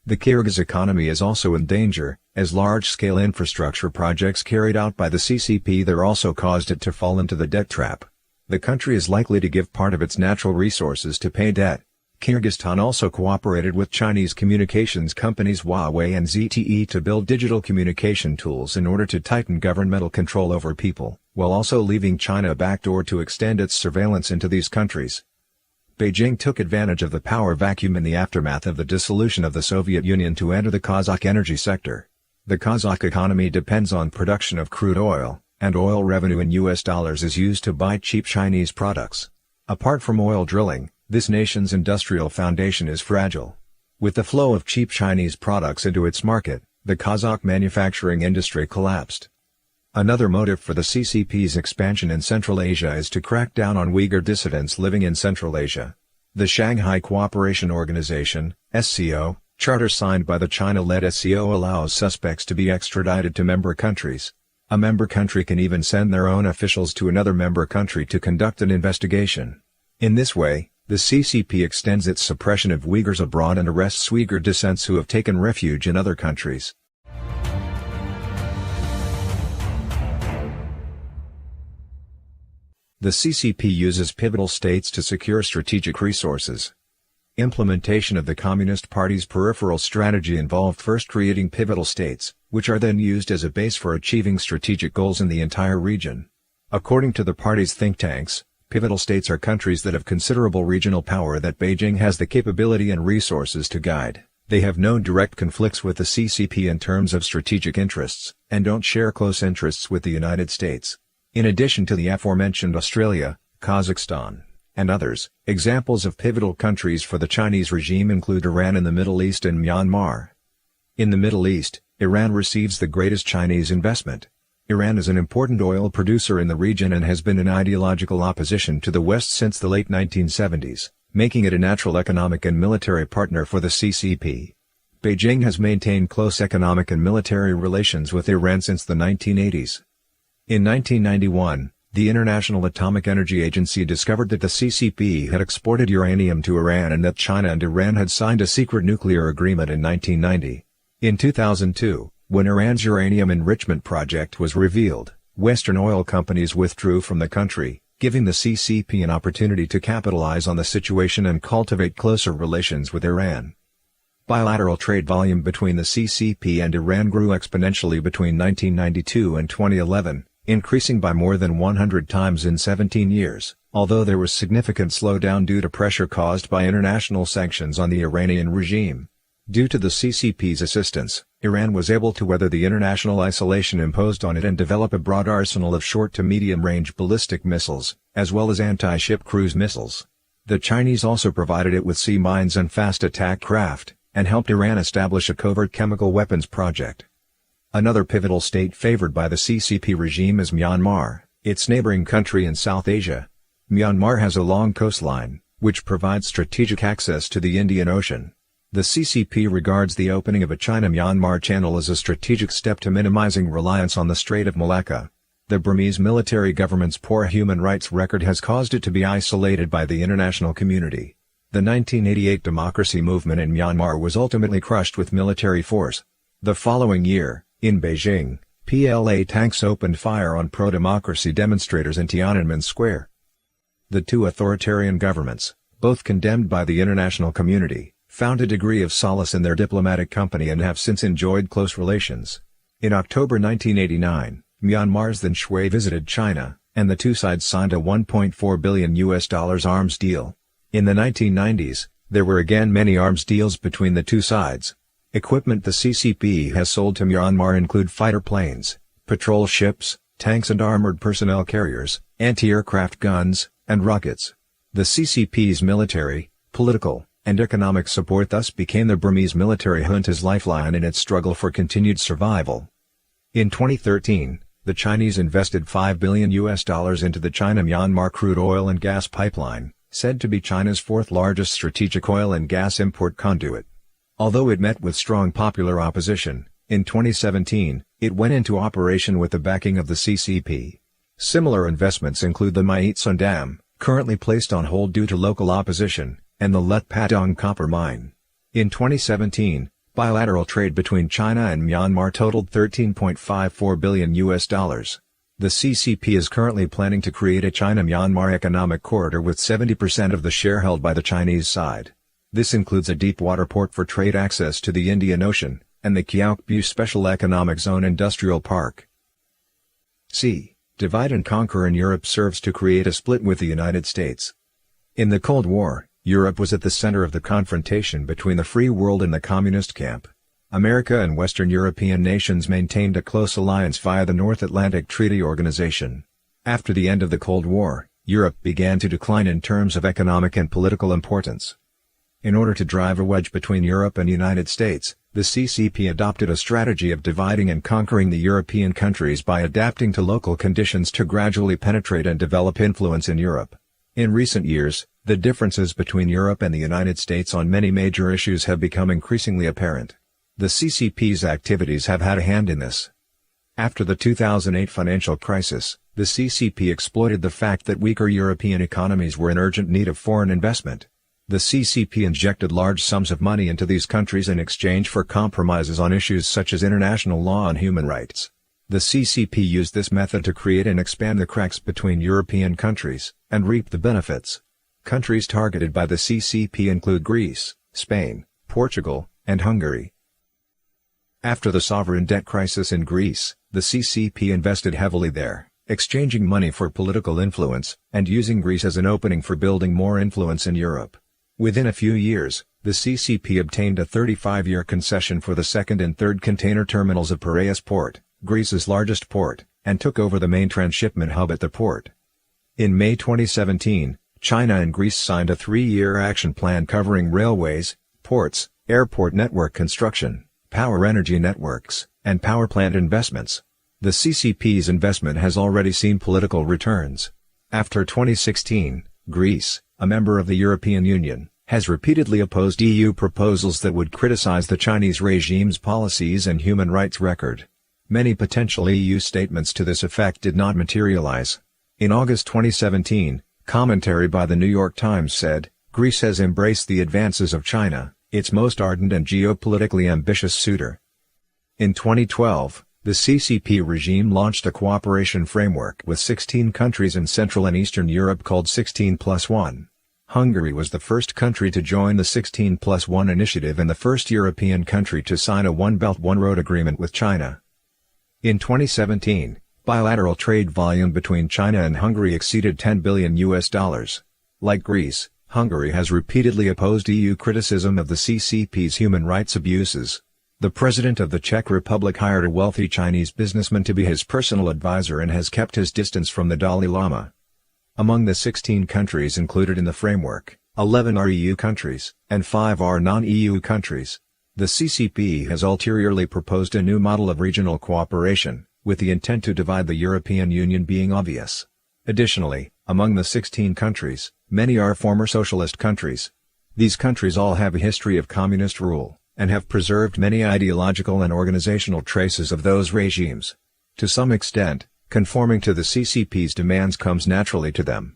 S1: The Kyrgyz economy is also in danger, as large-scale infrastructure projects carried out by the CCP there also caused it to fall into the debt trap. The country is likely to give part of its natural resources to pay debt. Kyrgyzstan also cooperated with Chinese communications companies Huawei and ZTE to build digital communication tools in order to tighten governmental control over people, while also leaving China a backdoor to extend its surveillance into these countries. Beijing took advantage of the power vacuum in the aftermath of the dissolution of the Soviet Union to enter the Kazakh energy sector. The Kazakh economy depends on production of crude oil, and oil revenue in US dollars is used to buy cheap Chinese products. Apart from oil drilling, this nation's industrial foundation is fragile. With the flow of cheap Chinese products into its market, the Kazakh manufacturing industry collapsed. Another motive for the CCP's expansion in Central Asia is to crack down on Uyghur dissidents living in Central Asia. The Shanghai Cooperation Organization, SCO, charter signed by the China-led SCO allows suspects to be extradited to member countries. A member country can even send their own officials to another member country to conduct an investigation. In this way, the CCP extends its suppression of Uyghurs abroad and arrests Uyghur dissidents who have taken refuge in other countries. The CCP uses pivotal states to secure strategic resources. Implementation of the Communist Party's peripheral strategy involved first creating pivotal states, which are then used as a base for achieving strategic goals in the entire region. According to the party's think tanks, pivotal states are countries that have considerable regional power that Beijing has the capability and resources to guide. They have no direct conflicts with the CCP in terms of strategic interests, and don't share close interests with the United States. In addition to the aforementioned Australia, Kazakhstan, and others, examples of pivotal countries for the Chinese regime include Iran in the Middle East and Myanmar. In the Middle East, Iran receives the greatest Chinese investment. Iran is an important oil producer in the region and has been in ideological opposition to the West since the late 1970s, making it a natural economic and military partner for the CCP. Beijing has maintained close economic and military relations with Iran since the 1980s. In 1991, the International Atomic Energy Agency discovered that the CCP had exported uranium to Iran and that China and Iran had signed a secret nuclear agreement in 1990. In 2002, when Iran's uranium enrichment project was revealed, Western oil companies withdrew from the country, giving the CCP an opportunity to capitalize on the situation and cultivate closer relations with Iran. Bilateral trade volume between the CCP and Iran grew exponentially between 1992 and 2011, increasing by more than 100 times in 17 years, although there was significant slowdown due to pressure caused by international sanctions on the Iranian regime. Due to the CCP's assistance, Iran was able to weather the international isolation imposed on it and develop a broad arsenal of short to medium-range ballistic missiles, as well as anti-ship cruise missiles. The Chinese also provided it with sea mines and fast attack craft, and helped Iran establish a covert chemical weapons project. Another pivotal state favored by the CCP regime is Myanmar, its neighboring country in South Asia. Myanmar has a long coastline, which provides strategic access to the Indian Ocean. The CCP regards the opening of a China-Myanmar channel as a strategic step to minimizing reliance on the Strait of Malacca. The Burmese military government's poor human rights record has caused it to be isolated by the international community. The 1988 democracy movement in Myanmar was ultimately crushed with military force. The following year, in Beijing, PLA tanks opened fire on pro-democracy demonstrators in Tiananmen Square. The two authoritarian governments, both condemned by the international community, found a degree of solace in their diplomatic company and have since enjoyed close relations. In October 1989, Myanmar's then Shui visited China, and the two sides signed a $1.4 billion arms deal. In the 1990s, there were again many arms deals between the two sides. Equipment the CCP has sold to Myanmar include fighter planes, patrol ships, tanks and armored personnel carriers, anti-aircraft guns, and rockets. The CCP's military, political, and economic support thus became the Burmese military junta's lifeline in its struggle for continued survival. In 2013, the Chinese invested $5 billion into the China-Myanmar crude oil and gas pipeline, said to be China's fourth largest strategic oil and gas import conduit. Although it met with strong popular opposition, in 2017, it went into operation with the backing of the CCP. Similar investments include the Myitsun Dam, currently placed on hold due to local opposition, and the Lut Patong copper mine. In 2017, bilateral trade between China and Myanmar totaled $13.54 billion. The CCP is currently planning to create a China-Myanmar economic corridor with 70% of the share held by the Chinese side. This includes a deep water port for trade access to the Indian Ocean, and the Kyaukphyu Special Economic Zone Industrial Park. C. Divide and conquer in Europe serves to create a split with the United States. In the Cold War, Europe was at the center of the confrontation between the free world and the communist camp. America and Western European nations maintained a close alliance via the North Atlantic Treaty Organization. After the end of the Cold War, Europe began to decline in terms of economic and political importance. In order to drive a wedge between Europe and the United States, the CCP adopted a strategy of dividing and conquering the European countries by adapting to local conditions to gradually penetrate and develop influence in Europe. In recent years, the differences between Europe and the United States on many major issues have become increasingly apparent. The CCP's activities have had a hand in this. After the 2008 financial crisis, the CCP exploited the fact that weaker European economies were in urgent need of foreign investment. The CCP injected large sums of money into these countries in exchange for compromises on issues such as international law and human rights. The CCP used this method to create and expand the cracks between European countries, and reap the benefits. Countries targeted by the CCP include Greece, Spain, Portugal, and Hungary. After the sovereign debt crisis in Greece, the CCP invested heavily there, exchanging money for political influence, and using Greece as an opening for building more influence in Europe. Within a few years, the CCP obtained a 35-year concession for the second and third container terminals of Piraeus Port, Greece's largest port, and took over the main transshipment hub at the port. In May 2017, China and Greece signed a 3-year action plan covering railways, ports, airport network construction, power energy networks, and power plant investments. The CCP's investment has already seen political returns. After 2016, Greece, a member of the European Union, has repeatedly opposed EU proposals that would criticize the Chinese regime's policies and human rights record. Many potential EU statements to this effect did not materialize. In August 2017, commentary by the New York Times said, "Greece has embraced the advances of China, its most ardent and geopolitically ambitious suitor." In 2012, the CCP regime launched a cooperation framework with 16 countries in Central and Eastern Europe called 16+1. Hungary was the first country to join the 16+1 initiative and the first European country to sign a One Belt One Road agreement with China. In 2017, bilateral trade volume between China and Hungary exceeded $10 billion. Like Greece, Hungary has repeatedly opposed EU criticism of the CCP's human rights abuses. The president of the Czech Republic hired a wealthy Chinese businessman to be his personal advisor and has kept his distance from the Dalai Lama. Among the 16 countries included in the framework, 11 are EU countries, and 5 are non-EU countries. The CCP has ulteriorly proposed a new model of regional cooperation, with the intent to divide the European Union being obvious. Additionally, among the 16 countries, many are former socialist countries. These countries all have a history of communist rule, and have preserved many ideological and organizational traces of those regimes. To some extent, conforming to the CCP's demands comes naturally to them.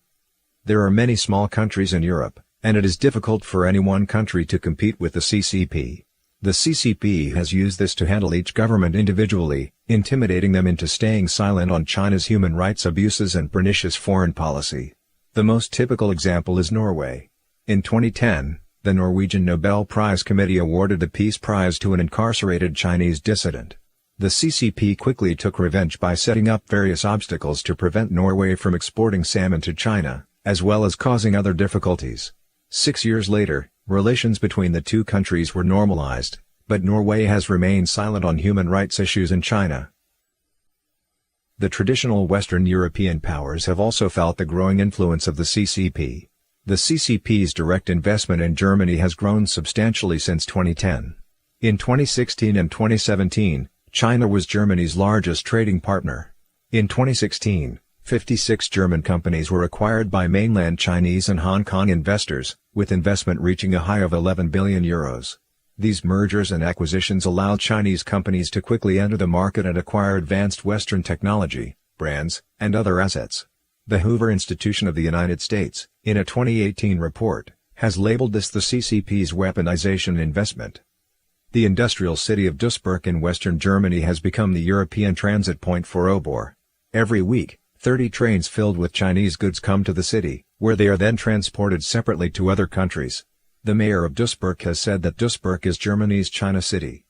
S1: There are many small countries in Europe, and it is difficult for any one country to compete with the CCP. The CCP has used this to handle each government individually, intimidating them into staying silent on China's human rights abuses and pernicious foreign policy. The most typical example is Norway. In 2010, the Norwegian Nobel Prize Committee awarded the Peace Prize to an incarcerated Chinese dissident. The CCP quickly took revenge by setting up various obstacles to prevent Norway from exporting salmon to China, as well as causing other difficulties. 6 years later, relations between the two countries were normalized, but Norway has remained silent on human rights issues in China. The traditional Western European powers have also felt the growing influence of the CCP. The CCP's direct investment in Germany has grown substantially since 2010. In 2016 and 2017, China was Germany's largest trading partner. In 2016, 56 German companies were acquired by mainland Chinese and Hong Kong investors, with investment reaching a high of €11 billion. These mergers and acquisitions allowed Chinese companies to quickly enter the market and acquire advanced Western technology, brands, and other assets. The Hoover Institution of the United States, in a 2018 report, has labeled this the CCP's weaponization investment. The industrial city of Duisburg in western Germany has become the European transit point for Obor. Every week, 30 trains filled with Chinese goods come to the city, where they are then transported separately to other countries. The mayor of Duisburg has said that Duisburg is Germany's China city.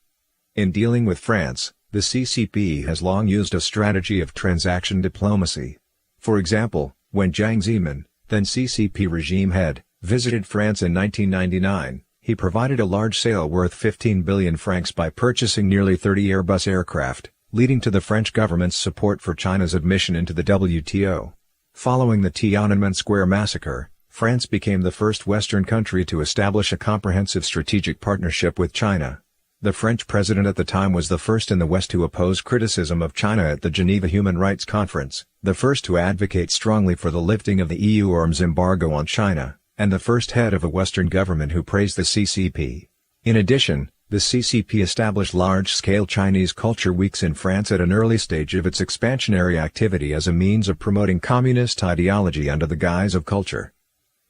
S1: In dealing with France, the CCP has long used a strategy of transaction diplomacy. For example, when Jiang Zemin, then CCP regime head, visited France in 1999, he provided a large sale worth 15 billion francs by purchasing nearly 30 Airbus aircraft, leading to the French government's support for China's admission into the WTO. Following the Tiananmen Square massacre, France became the first Western country to establish a comprehensive strategic partnership with China. The French president at the time was the first in the West to oppose criticism of China at the Geneva Human Rights Conference, the first to advocate strongly for the lifting of the EU arms embargo on China, and the first head of a Western government who praised the CCP. In addition, the CCP established large-scale Chinese culture weeks in France at an early stage of its expansionary activity as a means of promoting communist ideology under the guise of culture.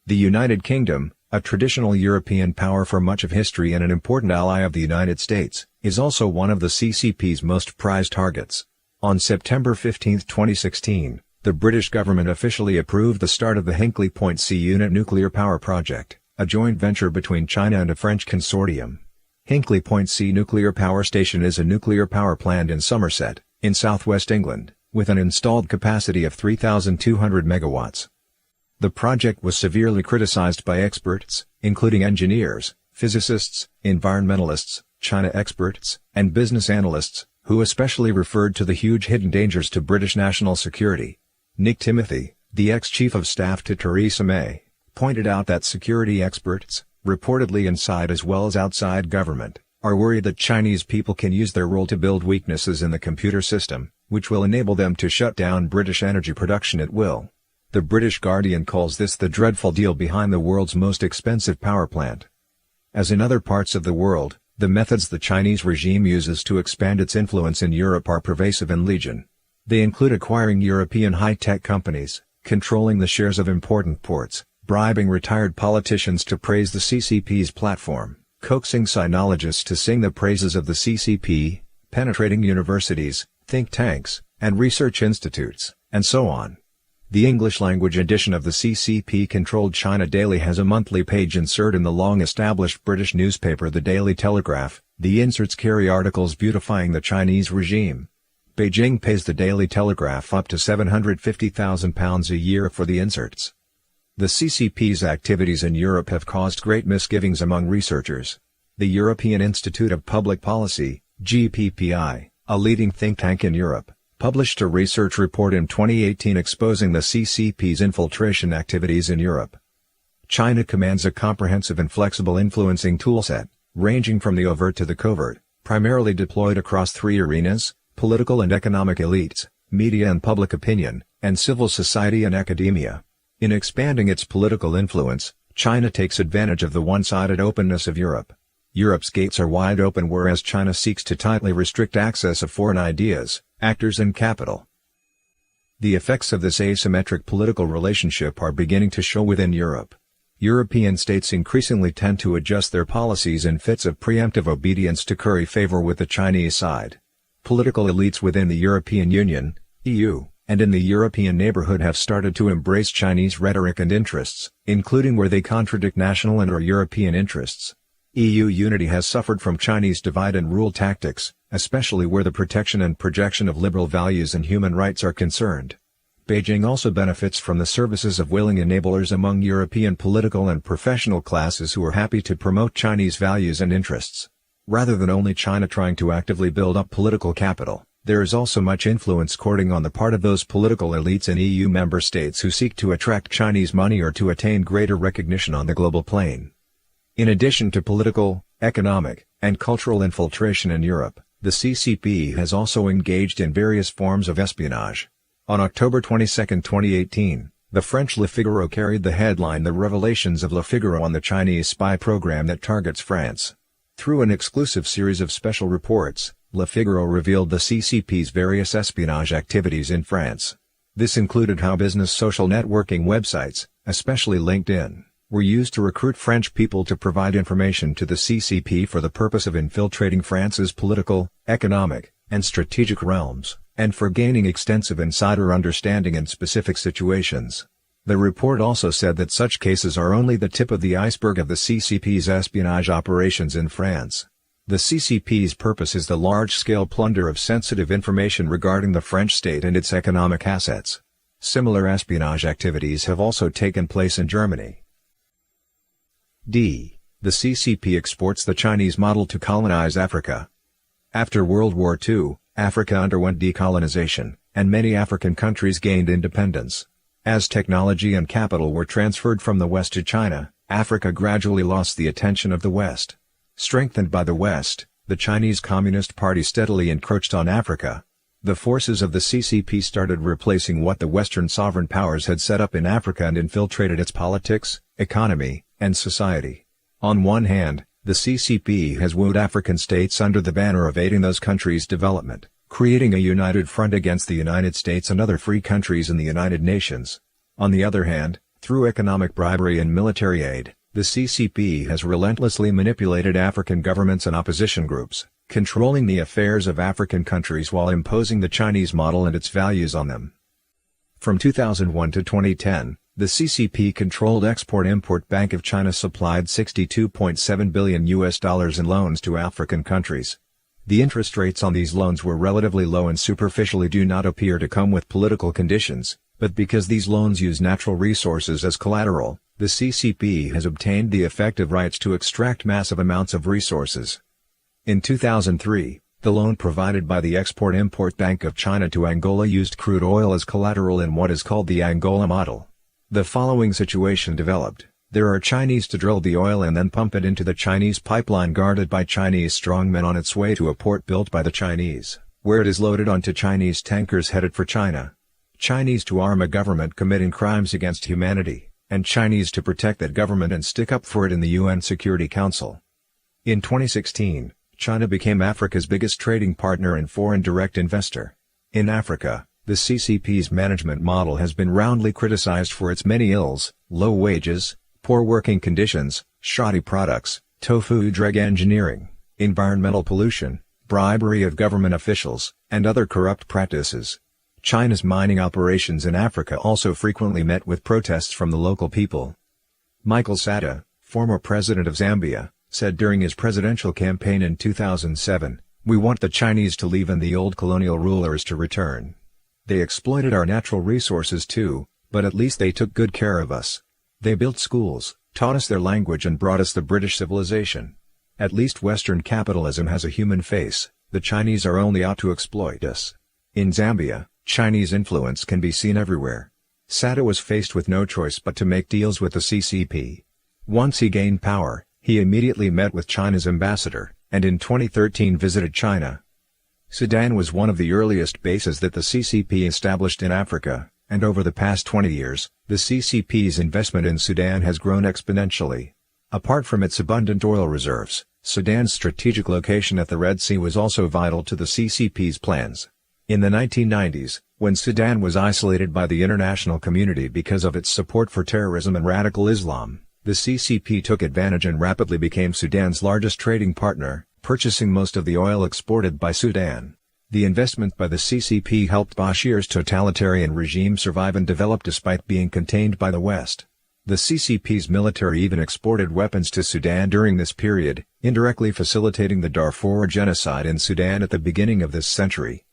S1: The United Kingdom, a traditional European power for much of history and an important ally of the United States, is also one of the CCP's most prized targets. On September 15, 2016, the British government officially approved the start of the Hinkley Point C unit nuclear power project, a joint venture between China and a French consortium. Hinkley Point C nuclear power station is a nuclear power plant in Somerset, in southwest England, with an installed capacity of 3,200 megawatts. The project was severely criticized by experts, including engineers, physicists, environmentalists, China experts, and business analysts, who especially referred to the huge hidden dangers to British national security. Nick Timothy, the ex-chief of staff to Theresa May, pointed out that security experts, reportedly inside as well as outside government, are worried that Chinese people can use their role to build weaknesses in the computer system, which will enable them to shut down British energy production at will. The British Guardian calls this the dreadful deal behind the world's most expensive power plant. As in other parts of the world, the methods the Chinese regime uses to expand its influence in Europe are pervasive and legion. They include acquiring European high-tech companies, controlling the shares of important ports, bribing retired politicians to praise the CCP's platform, coaxing sinologists to sing the praises of the CCP, penetrating universities, think tanks, and research institutes, and so on. The English-language edition of the CCP-controlled China Daily has a monthly page insert in the long-established British newspaper The Daily Telegraph. The inserts carry articles beautifying the Chinese regime. Beijing pays the Daily Telegraph up to £750,000 a year for the inserts. The CCP's activities in Europe have caused great misgivings among researchers. The European Institute of Public Policy, GPPI, a leading think tank in Europe, published a research report in 2018 exposing the CCP's infiltration activities in Europe. China commands a comprehensive and flexible influencing toolset, ranging from the overt to the covert, primarily deployed across three arenas: political and economic elites, media and public opinion, and civil society and academia. In expanding its political influence, China takes advantage of the one-sided openness of Europe. Europe's gates are wide open, whereas China seeks to tightly restrict access of foreign ideas, actors and capital. The effects of this asymmetric political relationship are beginning to show within Europe. European states increasingly tend to adjust their policies in fits of preemptive obedience to curry favor with the Chinese side. Political elites within the European Union, EU, and in the European neighborhood have started to embrace Chinese rhetoric and interests, including where they contradict national and/or European interests. EU unity has suffered from Chinese divide-and-rule tactics, especially where the protection and projection of liberal values and human rights are concerned. Beijing also benefits from the services of willing enablers among European political and professional classes who are happy to promote Chinese values and interests. Rather than only China trying to actively build up political capital, there is also much influence courting on the part of those political elites in EU member states who seek to attract Chinese money or to attain greater recognition on the global plane. In addition to political, economic, and cultural infiltration in Europe, the CCP has also engaged in various forms of espionage. On October 22, 2018, the French Le Figaro carried the headline "The Revelations of Le Figaro on the Chinese Spy Program that Targets France." Through an exclusive series of special reports, Le Figaro revealed the CCP's various espionage activities in France. This included how business social networking websites, especially LinkedIn, were used to recruit French people to provide information to the CCP for the purpose of infiltrating France's political, economic, and strategic realms, and for gaining extensive insider understanding in specific situations. The report also said that such cases are only the tip of the iceberg of the CCP's espionage operations in France. The CCP's purpose is the large-scale plunder of sensitive information regarding the French state and its economic assets. Similar espionage activities have also taken place in Germany. The CCP exports the Chinese model to colonize Africa. After World War II, Africa underwent decolonization, and many African countries gained independence. As technology and capital were transferred from the West to China, Africa gradually lost the attention of the West. Strengthened by the West, the Chinese Communist Party steadily encroached on Africa. The forces of the CCP started replacing what the Western sovereign powers had set up in Africa and infiltrated its politics, economy, and society. On one hand, the CCP has wooed African states under the banner of aiding those countries' development, creating a united front against the United States and other free countries in the United Nations. On the other hand, through economic bribery and military aid, the CCP has relentlessly manipulated African governments and opposition groups, controlling the affairs of African countries while imposing the Chinese model and its values on them. From 2001 to 2010, the CCP-controlled Export-Import Bank of China supplied $62.7 billion in loans to African countries. The interest rates on these loans were relatively low and superficially do not appear to come with political conditions, but because these loans use natural resources as collateral, the CCP has obtained the effective rights to extract massive amounts of resources. In 2003, the loan provided by the Export-Import Bank of China to Angola used crude oil as collateral in what is called the Angola model. The following situation developed: there are Chinese to drill the oil and then pump it into the Chinese pipeline guarded by Chinese strongmen on its way to a port built by the Chinese, where it is loaded onto Chinese tankers headed for China. Chinese to arm a government committing crimes against humanity, and Chinese to protect that government and stick up for it in the UN Security Council. In 2016, China became Africa's biggest trading partner and foreign direct investor. In Africa, the CCP's management model has been roundly criticized for its many ills: low wages, poor working conditions, shoddy products, tofu drug engineering, environmental pollution, bribery of government officials, and other corrupt practices. China's mining operations in Africa also frequently met with protests from the local people. Michael Sata, former president of Zambia, said during his presidential campaign in 2007, "We want the Chinese to leave and the old colonial rulers to return. They exploited our natural resources too, but at least they took good care of us. They built schools, taught us their language and brought us the British civilization. At least Western capitalism has a human face. The Chinese are only out to exploit us." In Zambia, Chinese influence can be seen everywhere. Sata was faced with no choice but to make deals with the CCP. Once he gained power, He immediately met with China's ambassador, and in 2013 visited China. Sudan was one of the earliest bases that the CCP established in Africa, and over the past 20 years, the CCP's investment in Sudan has grown exponentially. Apart from its abundant oil reserves, Sudan's strategic location at the Red Sea was also vital to the CCP's plans. In the 1990s, when Sudan was isolated by the international community because of its support for terrorism and radical Islam, the CCP took advantage and rapidly became Sudan's largest trading partner, purchasing most of the oil exported by Sudan. The investment by the CCP helped Bashir's totalitarian regime survive and develop despite being contained by the West. The CCP's military even exported weapons to Sudan during this period, indirectly facilitating the Darfur genocide in Sudan at the beginning of this century.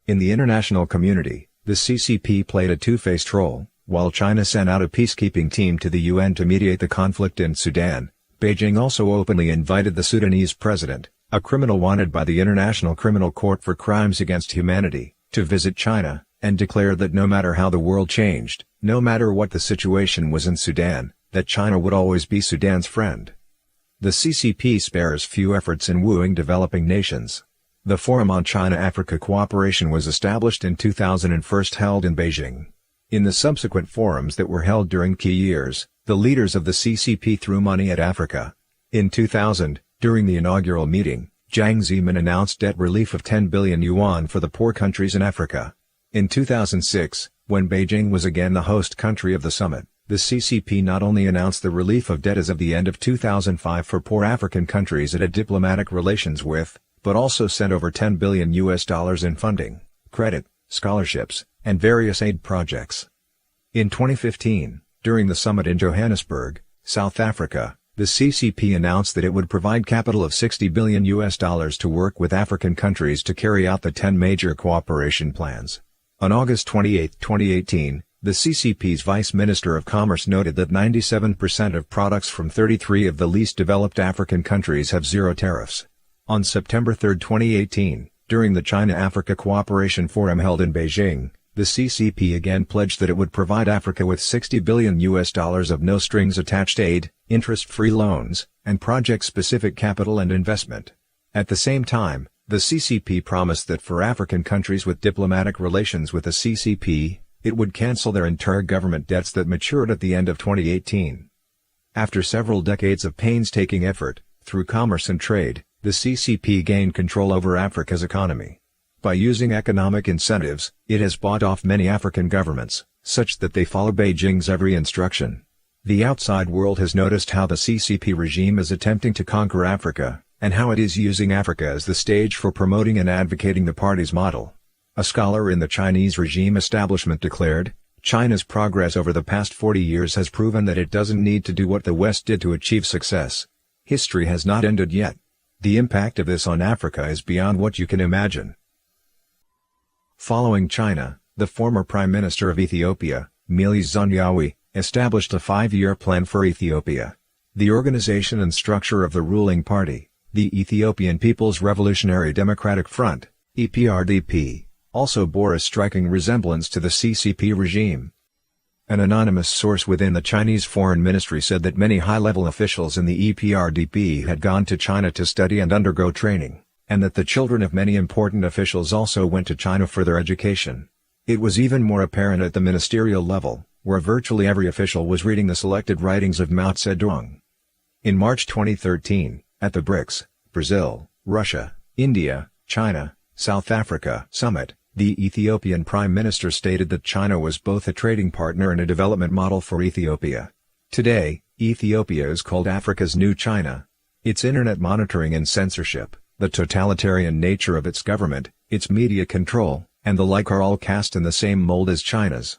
S1: In the international community, the CCP played a two-faced role. While China sent out a peacekeeping team to the UN to mediate the conflict in Sudan, Beijing also openly invited the Sudanese president, a criminal wanted by the International Criminal Court for crimes against humanity, to visit China, and declared that no matter how the world changed, no matter what the situation was in Sudan, that China would always be Sudan's friend. The CCP spares few efforts in wooing developing nations. The Forum on China-Africa Cooperation was established in 2000 and first held in Beijing. In the subsequent forums that were held during key years, the leaders of the CCP threw money at Africa. In 2000, during the inaugural meeting, Jiang Zemin announced debt relief of 10 billion yuan for the poor countries in Africa. In 2006, when Beijing was again the host country of the summit, the CCP not only announced the relief of debt as of the end of 2005 for poor African countries it had diplomatic relations with, but also sent over $10 billion in funding, credit, scholarships, and various aid projects. In 2015, during the summit in Johannesburg, South Africa, the CCP announced that it would provide capital of $60 billion to work with African countries to carry out the 10 major cooperation plans. On August 28, 2018, the CCP's Vice Minister of Commerce noted that 97% of products from 33 of the least developed African countries have zero tariffs. On September 3, 2018, during the China-Africa Cooperation Forum held in Beijing, the CCP again pledged that it would provide Africa with $60 billion of no-strings-attached aid, interest-free loans, and project-specific capital and investment. At the same time, the CCP promised that for African countries with diplomatic relations with the CCP, it would cancel their intergovernment debts that matured at the end of 2018. After several decades of painstaking effort, through commerce and trade, the CCP gained control over Africa's economy. By using economic incentives, it has bought off many African governments, such that they follow Beijing's every instruction. The outside world has noticed how the CCP regime is attempting to conquer Africa, and how it is using Africa as the stage for promoting and advocating the party's model. A scholar in the Chinese regime establishment declared, China's progress over the past 40 years has proven that it doesn't need to do what the West did to achieve success. History has not ended yet. The impact of this on Africa is beyond what you can imagine. Following China, the former Prime Minister of Ethiopia, Meles Zenawi, established a 5-year plan for Ethiopia. The organization and structure of the ruling party, the Ethiopian People's Revolutionary Democratic Front, EPRDP, also bore a striking resemblance to the CCP regime. An anonymous source within the Chinese Foreign Ministry said that many high-level officials in the EPRDP had gone to China to study and undergo training, and that the children of many important officials also went to China for their education. It was even more apparent at the ministerial level, where virtually every official was reading the selected writings of Mao Zedong. In March 2013, at the BRICS, Brazil, Russia, India, China, South Africa summit, the Ethiopian Prime Minister stated that China was both a trading partner and a development model for Ethiopia. Today, Ethiopia is called Africa's new China. Its internet monitoring and censorship, the totalitarian nature of its government, its media control, and the like are all cast in the same mold as China's.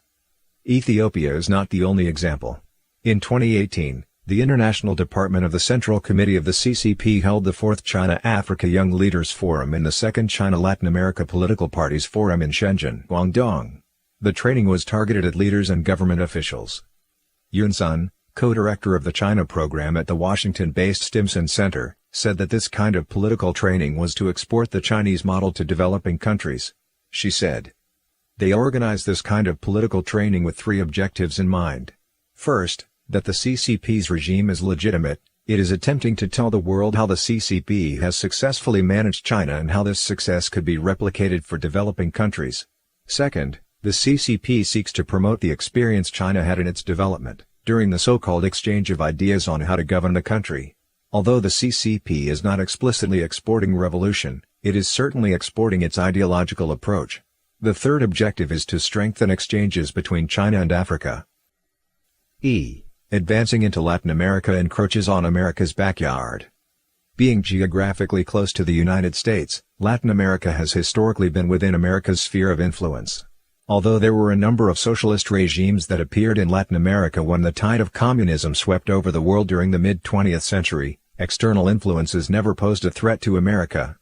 S1: Ethiopia is not the only example. In 2018, the International Department of the Central Committee of the CCP held the 4th China-Africa Young Leaders Forum in the 2nd China-Latin America Political Parties Forum in Shenzhen, Guangdong. The training was targeted at leaders and government officials. Yun Sun, co-director of the China program at the Washington-based Stimson Center, said that this kind of political training was to export the Chinese model to developing countries. She said, "They organized this kind of political training with 3 objectives in mind. First, that the CCP's regime is legitimate, It is attempting to tell the world how the CCP has successfully managed China and how this success could be replicated for developing countries. Second, the CCP seeks to promote the experience China had in its development, during the so-called exchange of ideas on how to govern the country. Although the CCP is not explicitly exporting revolution, it is certainly exporting its ideological approach. The third objective is to strengthen exchanges between China and Africa. Advancing into Latin America encroaches on America's backyard. Being geographically close to the United States, Latin America has historically been within America's sphere of influence. Although there were a number of socialist regimes that appeared in Latin America when the tide of communism swept over the world during the mid-20th century, external influences never posed a threat to America.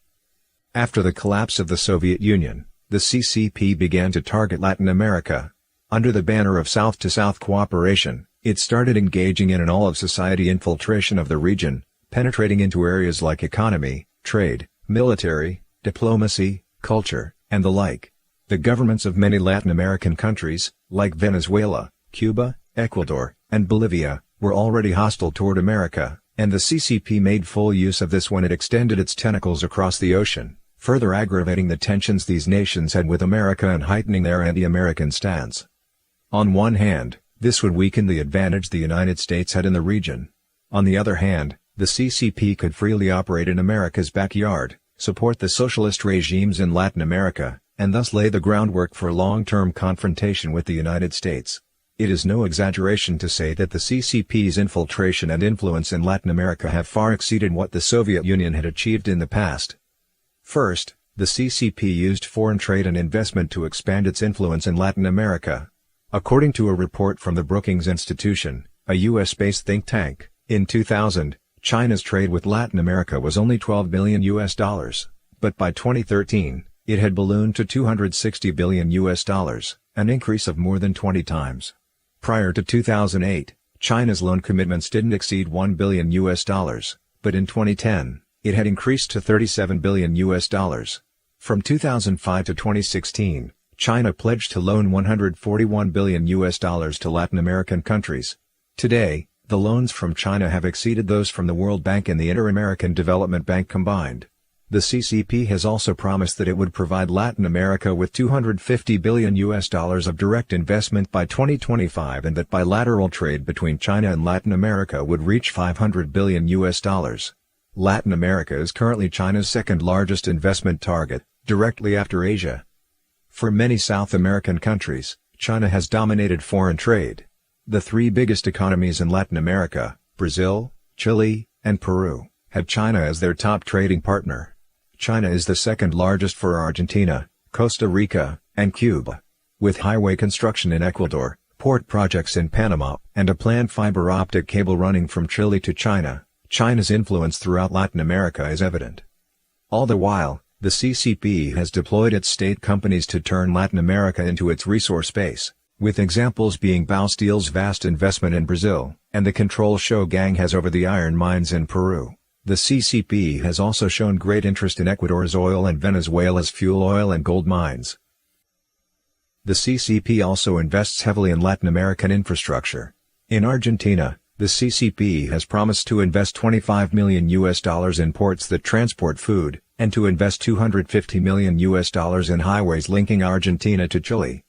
S1: After the collapse of the Soviet Union, the CCP began to target Latin America. Under the banner of South-to-South cooperation, it started engaging in an all-of-society infiltration of the region, penetrating into areas like economy, trade, military, diplomacy, culture, and the like. The governments of many Latin American countries, like Venezuela, Cuba, Ecuador, and Bolivia, were already hostile toward America, and the CCP made full use of this when it extended its tentacles across the ocean, further aggravating the tensions these nations had with America and heightening their anti-American stance. On one hand, this would weaken the advantage the United States had in the region. On the other hand, the CCP could freely operate in America's backyard, support the socialist regimes in Latin America, and thus lay the groundwork for long-term confrontation with the United States. It is no exaggeration to say that the CCP's infiltration and influence in Latin America have far exceeded what the Soviet Union had achieved in the past. First, the CCP used foreign trade and investment to expand its influence in Latin America. According to a report from the Brookings Institution, a US-based think tank, in 2000, China's trade with Latin America was only $12 billion, but by 2013, it had ballooned to $260 billion, an increase of more than 20 times. Prior to 2008, China's loan commitments didn't exceed $1 billion, but in 2010, it had increased to $37 billion. From 2005 to 2016, China pledged to loan $141 billion to Latin American countries. Today, the loans from China have exceeded those from the World Bank and the Inter-American Development Bank combined. The CCP has also promised that it would provide Latin America with $250 billion of direct investment by 2025 and that bilateral trade between China and Latin America would reach $500 billion. Latin America is currently China's second largest investment target, directly after Asia. For many South American countries, China has dominated foreign trade. The three biggest economies in Latin America, Brazil, Chile, and Peru, have China as their top trading partner. China is the second largest for Argentina, Costa Rica, and Cuba. With highway construction in Ecuador, port projects in Panama, and a planned fiber optic cable running from Chile to China, China's influence throughout Latin America is evident. All the while, the CCP has deployed its state companies to turn Latin America into its resource base, with examples being Baosteel's vast investment in Brazil, and the control Show Gang has over the iron mines in Peru. The CCP has also shown great interest in Ecuador's oil and Venezuela's fuel oil and gold mines. The CCP also invests heavily in Latin American infrastructure. In Argentina, the CCP has promised to invest $25 million in ports that transport food, and to invest $250 million in highways linking Argentina to Chile.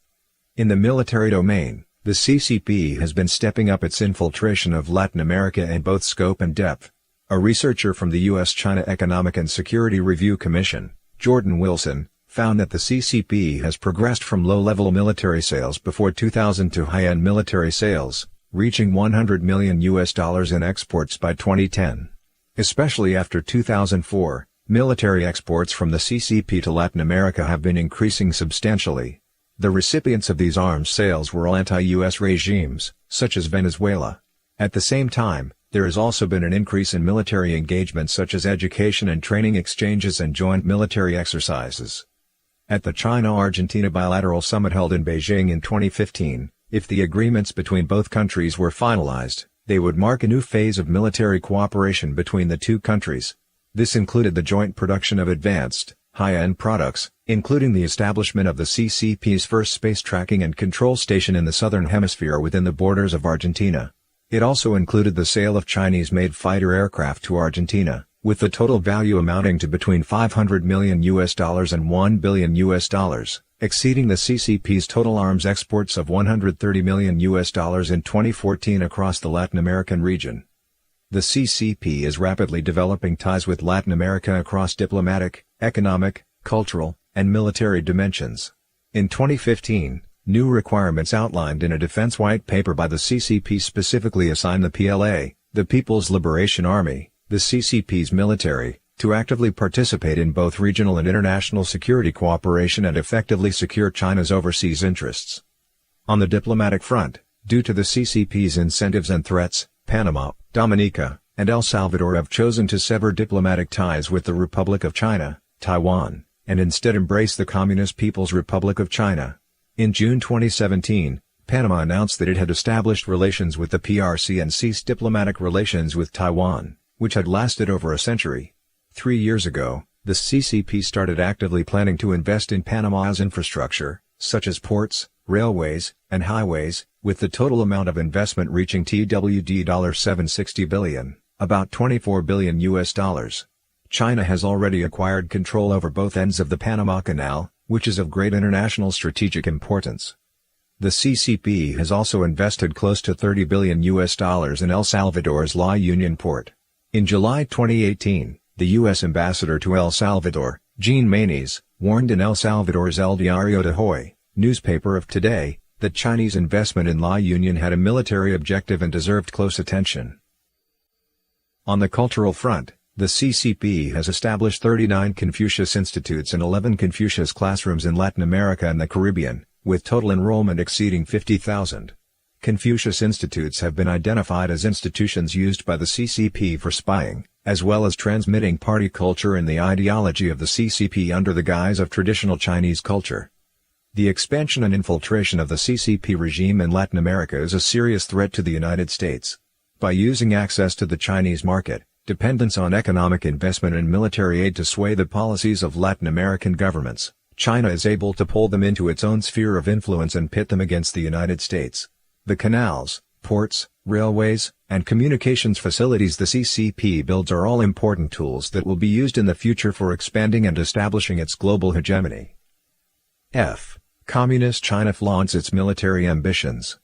S1: In the military domain, the CCP has been stepping up its infiltration of Latin America in both scope and depth. A researcher from the U.S.-China Economic and Security Review Commission, Jordan Wilson, found that the CCP has progressed from low-level military sales before 2000 to high-end military sales, reaching $100 million in exports by 2010. Especially after 2004, military exports from the CCP to Latin America have been increasing substantially. The recipients of these arms sales were all anti-U.S. regimes, such as Venezuela. At the same time, there has also been an increase in military engagement such as education and training exchanges and joint military exercises. At the China-Argentina bilateral summit held in Beijing in 2015, if the agreements between both countries were finalized, they would mark a new phase of military cooperation between the two countries. This included the joint production of advanced, high-end products, including the establishment of the CCP's first space tracking and control station in the southern hemisphere within the borders of Argentina. It also included the sale of Chinese-made fighter aircraft to Argentina, with the total value amounting to between $500 million and $1 billion, exceeding the CCP's total arms exports of $130 million in 2014 across the Latin American region. The CCP is rapidly developing ties with Latin America across diplomatic, economic, cultural, and military dimensions. In 2015, new requirements outlined in a defense white paper by the CCP specifically assign the PLA, the People's Liberation Army, the CCP's military, to actively participate in both regional and international security cooperation and effectively secure China's overseas interests. On the diplomatic front, due to the CCP's incentives and threats, Panama, Dominica, and El Salvador have chosen to sever diplomatic ties with the Republic of China, Taiwan, and instead embrace the Communist People's Republic of China. In June 2017, Panama announced that it had established relations with the PRC and ceased diplomatic relations with Taiwan, which had lasted over a century. 3 years ago, the CCP started actively planning to invest in Panama's infrastructure, such as ports, railways, and highways, with the total amount of investment reaching $760 billion, about $24 billion. China has already acquired control over both ends of the Panama Canal, which is of great international strategic importance. The CCP has also invested close to $30 billion in El Salvador's La Union port. In July 2018, the U.S. ambassador to El Salvador, Jean Manes, warned in El Salvador's El Diario de Hoy, newspaper of today, that Chinese investment in La Union had a military objective and deserved close attention. On the cultural front, the CCP has established 39 Confucius Institutes and 11 Confucius classrooms in Latin America and the Caribbean, with total enrollment exceeding 50,000. Confucius Institutes have been identified as institutions used by the CCP for spying, as well as transmitting party culture and the ideology of the CCP under the guise of traditional Chinese culture. The expansion and infiltration of the CCP regime in Latin America is a serious threat to the United States. By using access to the Chinese market, dependence on economic investment and military aid to sway the policies of Latin American governments, China is able to pull them into its own sphere of influence and pit them against the United States. The canals, ports, railways, and communications facilities the CCP builds are all important tools that will be used in the future for expanding and establishing its global hegemony. Communist China flaunts its military ambitions.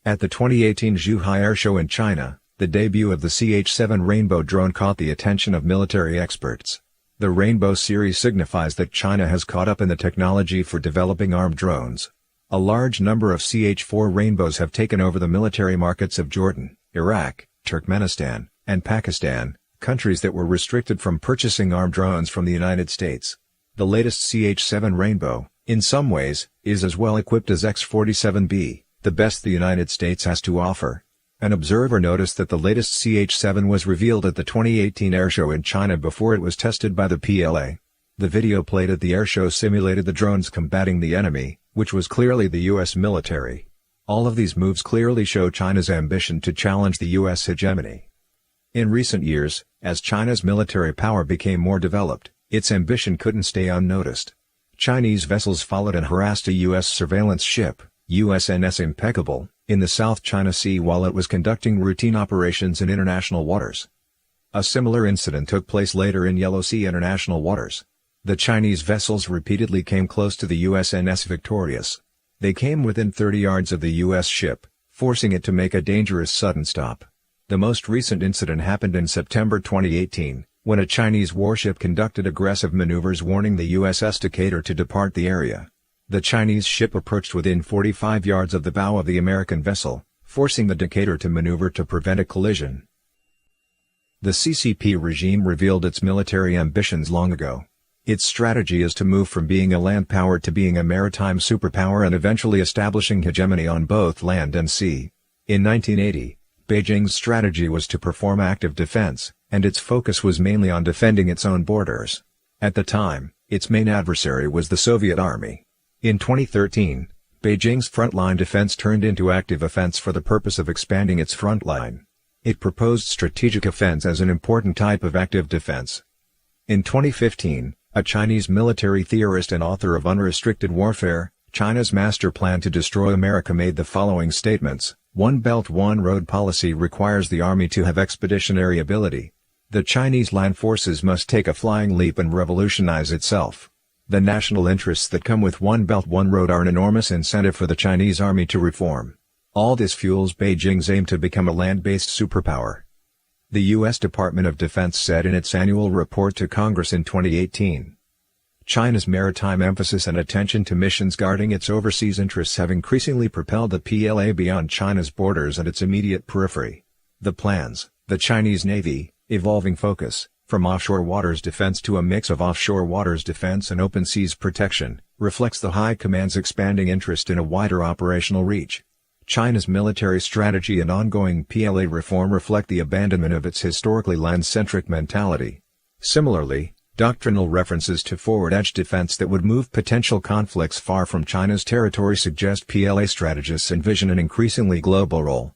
S1: At the 2018 Zhuhai Air Show in China, the debut of the CH-7 Rainbow drone caught the attention of military experts. The Rainbow series signifies that China has caught up in the technology for developing armed drones. A large number of CH-4 Rainbows have taken over the military markets of Jordan, Iraq, Turkmenistan, and Pakistan, countries that were restricted from purchasing armed drones from the United States. The latest CH-7 Rainbow, in some ways, is as well equipped as X-47B, the best the United States has to offer. An observer noticed that the latest CH-7 was revealed at the 2018 airshow in China before it was tested by the PLA. The video played at the airshow simulated the drones combating the enemy, which was clearly the U.S. military. All of these moves clearly show China's ambition to challenge the U.S. hegemony. In recent years, as China's military power became more developed, its ambition couldn't stay unnoticed. Chinese vessels followed and harassed a U.S. surveillance ship, USNS Impeccable, in the South China Sea while it was conducting routine operations in international waters. A similar incident took place later in Yellow Sea international waters. The Chinese vessels repeatedly came close to the USNS Victorious. They came within 30 yards of the U.S. ship, forcing it to make a dangerous sudden stop. The most recent incident happened in September 2018, when a Chinese warship conducted aggressive maneuvers warning the USS Decatur to depart the area. The Chinese ship approached within 45 yards of the bow of the American vessel, forcing the Decatur to maneuver to prevent a collision. The CCP regime revealed its military ambitions long ago. Its strategy is to move from being a land power to being a maritime superpower and eventually establishing hegemony on both land and sea. In 1980, Beijing's strategy was to perform active defense, and its focus was mainly on defending its own borders. At the time, its main adversary was the Soviet Army. In 2013, Beijing's frontline defense turned into active offense for the purpose of expanding its front line. It proposed strategic offense as an important type of active defense. In 2015, a Chinese military theorist and author of Unrestricted Warfare, China's Master Plan to Destroy America made the following statements: One Belt One Road policy requires the army to have expeditionary ability. The Chinese land forces must take a flying leap and revolutionize itself. The national interests that come with One Belt One Road are an enormous incentive for the Chinese army to reform. All this fuels Beijing's aim to become a land-based superpower. The U.S. Department of Defense said in its annual report to Congress in 2018. China's maritime emphasis and attention to missions guarding its overseas interests have increasingly propelled the PLA beyond China's borders and its immediate periphery. The plans, the Chinese Navy, evolving focus, from offshore waters defense to a mix of offshore waters defense and open seas protection, reflects the High Command's expanding interest in a wider operational reach. China's military strategy and ongoing PLA reform reflect the abandonment of its historically land-centric mentality. Similarly, doctrinal references to forward-edge defense that would move potential conflicts far from China's territory suggest PLA strategists envision an increasingly global role.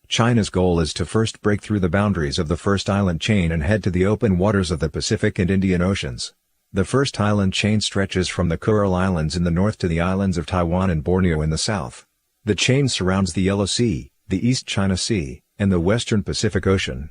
S1: China's goal is to first break through the boundaries of the First Island Chain and head to the open waters of the Pacific and Indian Oceans. The First Island Chain stretches from the Kuril Islands in the north to the islands of Taiwan and Borneo in the south. The chain surrounds the Yellow Sea, the East China Sea, and the Western Pacific Ocean.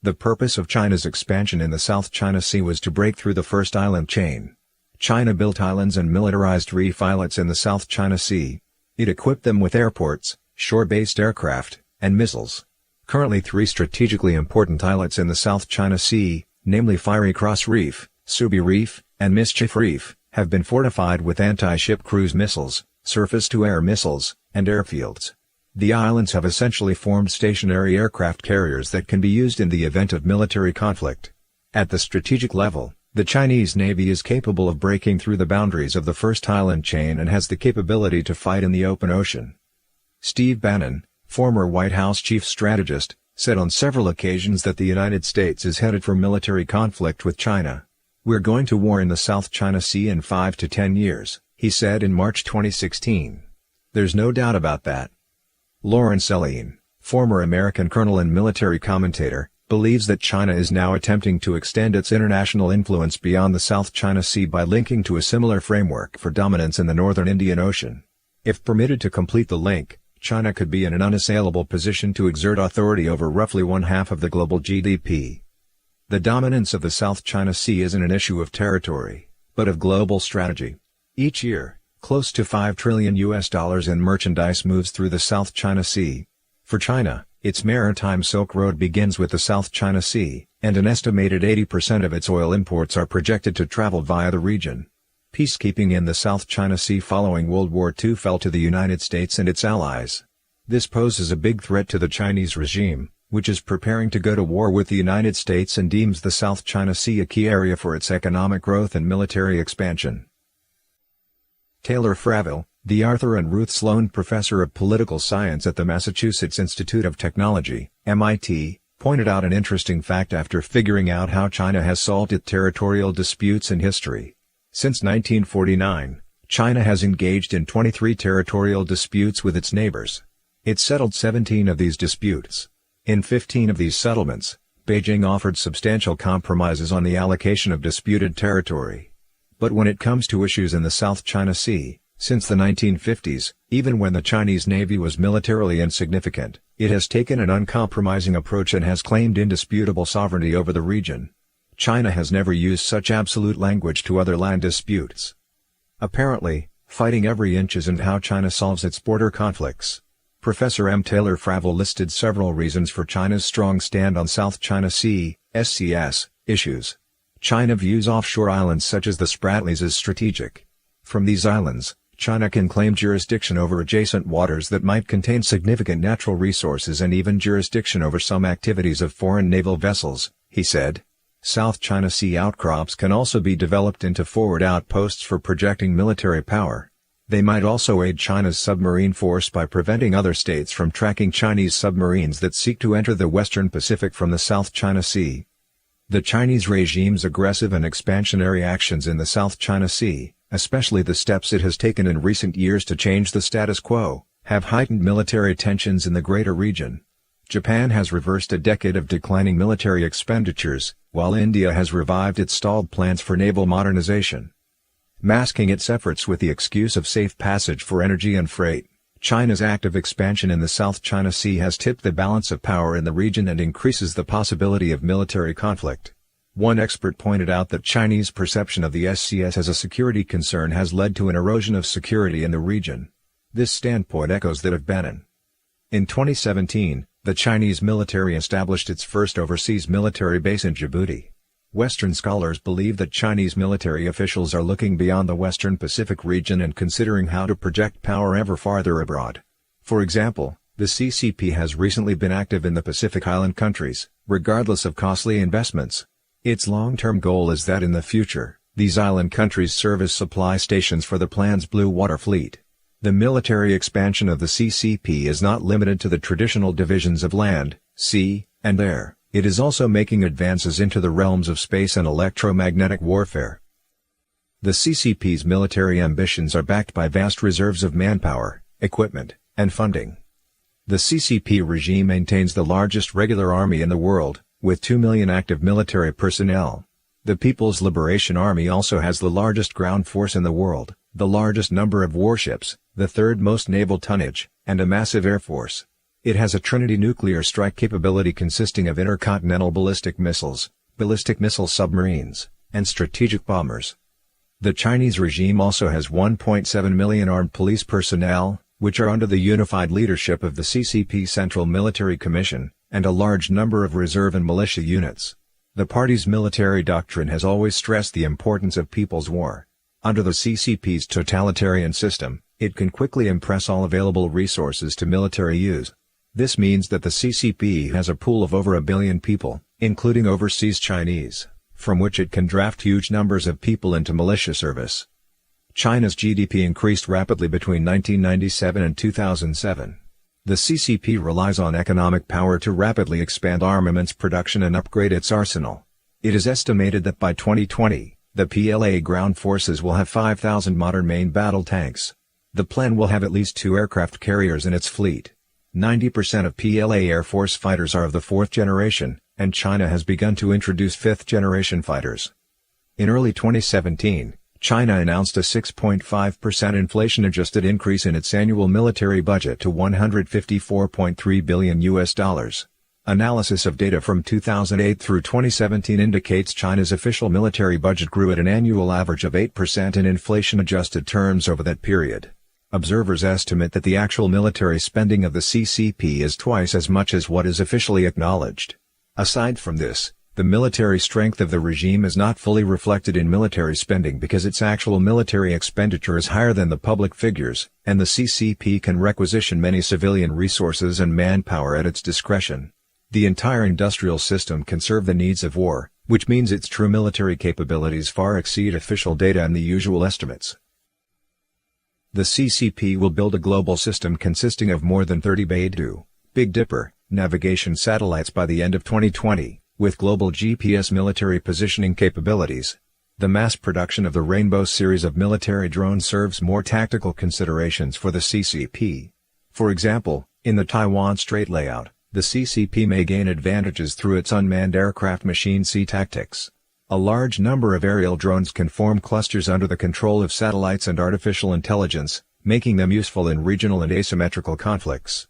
S1: The purpose of China's expansion in the South China Sea was to break through the First Island Chain. China built islands and militarized reef islets in the South China Sea. It equipped them with airports, shore-based aircraft, and missiles. Currently 3 strategically important islets in the South China Sea, namely Fiery Cross Reef, Subi Reef, and Mischief Reef, have been fortified with anti-ship cruise missiles, surface-to-air missiles, and airfields. The islands have essentially formed stationary aircraft carriers that can be used in the event of military conflict. At the strategic level, the Chinese Navy is capable of breaking through the boundaries of the First Island Chain and has the capability to fight in the open ocean. Steve Bannon, former White House chief strategist, said on several occasions that the United States is headed for military conflict with China. "We're going to war in the South China Sea in 5 to 10 years, he said in March 2016. "There's no doubt about that." Lawrence Ellien, former American colonel and military commentator, believes that China is now attempting to extend its international influence beyond the South China Sea by linking to a similar framework for dominance in the northern Indian Ocean. If permitted to complete the link, China could be in an unassailable position to exert authority over roughly 1/2 of the global GDP. The dominance of the South China Sea isn't an issue of territory, but of global strategy. Each year, close to $5 trillion in merchandise moves through the South China Sea. For China, its maritime Silk Road begins with the South China Sea, and an estimated 80% of its oil imports are projected to travel via the region. Peacekeeping in the South China Sea following World War II fell to the United States and its allies. This poses a big threat to the Chinese regime, which is preparing to go to war with the United States and deems the South China Sea a key area for its economic growth and military expansion. Taylor Fravel, the Arthur and Ruth Sloan Professor of Political Science at the Massachusetts Institute of Technology, MIT, pointed out an interesting fact after figuring out how China has solved its territorial disputes in history. Since 1949, China has engaged in 23 territorial disputes with its neighbors. It settled 17 of these disputes. In 15 of these settlements, Beijing offered substantial compromises on the allocation of disputed territory. But when it comes to issues in the South China Sea, since the 1950s, even when the Chinese Navy was militarily insignificant, it has taken an uncompromising approach and has claimed indisputable sovereignty over the region. China has never used such absolute language to other land disputes. Apparently, fighting every inch isn't how China solves its border conflicts. Professor M. Taylor Fravel listed several reasons for China's strong stand on South China Sea (SCS) issues. China views offshore islands such as the Spratlys as strategic. From these islands, China can claim jurisdiction over adjacent waters that might contain significant natural resources and even jurisdiction over some activities of foreign naval vessels, he said. South China Sea outcrops can also be developed into forward outposts for projecting military power. They might also aid China's submarine force by preventing other states from tracking Chinese submarines that seek to enter the Western Pacific from the South China Sea. The Chinese regime's aggressive and expansionary actions in the South China Sea, especially the steps it has taken in recent years to change the status quo, have heightened military tensions in the greater region. Japan has reversed a decade of declining military expenditures, while India has revived its stalled plans for naval modernization. Masking its efforts with the excuse of safe passage for energy and freight, China's active expansion in the South China Sea has tipped the balance of power in the region and increases the possibility of military conflict. One expert pointed out that Chinese perception of the SCS as a security concern has led to an erosion of security in the region. This standpoint echoes that of Benin. In 2017, the Chinese military established its first overseas military base in Djibouti. Western scholars believe that Chinese military officials are looking beyond the Western Pacific region and considering how to project power ever farther abroad. For example, the CCP has recently been active in the Pacific Island countries, regardless of costly investments. Its long-term goal is that in the future, these island countries serve as supply stations for the plan's Blue Water Fleet. The military expansion of the CCP is not limited to the traditional divisions of land, sea, and air. It is also making advances into the realms of space and electromagnetic warfare. The CCP's military ambitions are backed by vast reserves of manpower, equipment, and funding. The CCP regime maintains the largest regular army in the world, with 2 million active military personnel. The People's Liberation Army also has the largest ground force in the world, the largest number of warships, the third most naval tonnage, and a massive air force. It has a Trinity nuclear strike capability consisting of intercontinental ballistic missiles, ballistic missile submarines, and strategic bombers. The Chinese regime also has 1.7 million armed police personnel, which are under the unified leadership of the CCP Central Military Commission, and a large number of reserve and militia units. The party's military doctrine has always stressed the importance of people's war. Under the CCP's totalitarian system, it can quickly impress all available resources to military use. This means that the CCP has a pool of over 1 billion people, including overseas Chinese, from which it can draft huge numbers of people into militia service. China's GDP increased rapidly between 1997 and 2007. The CCP relies on economic power to rapidly expand armaments production and upgrade its arsenal. It is estimated that by 2020, the PLA ground forces will have 5,000 modern main battle tanks. The plan will have at least 2 aircraft carriers in its fleet. 90% of PLA Air Force fighters are of the 4th generation, and China has begun to introduce 5th-generation fighters. In early 2017, China announced a 6.5% inflation-adjusted increase in its annual military budget to $154.3 billion. Analysis of data from 2008 through 2017 indicates China's official military budget grew at an annual average of 8% in inflation-adjusted terms over that period. Observers estimate that the actual military spending of the CCP is twice as much as what is officially acknowledged. Aside from this, the military strength of the regime is not fully reflected in military spending because its actual military expenditure is higher than the public figures, and the CCP can requisition many civilian resources and manpower at its discretion. The entire industrial system can serve the needs of war, which means its true military capabilities far exceed official data and the usual estimates. The CCP will build a global system consisting of more than 30 Beidou, Big Dipper, navigation satellites by the end of 2020, with global GPS military positioning capabilities. The mass production of the Rainbow series of military drones serves more tactical considerations for the CCP. For example, in the Taiwan Strait layout, the CCP may gain advantages through its unmanned aircraft machine sea tactics. A large number of aerial drones can form clusters under the control of satellites and artificial intelligence, making them useful in regional and asymmetrical conflicts.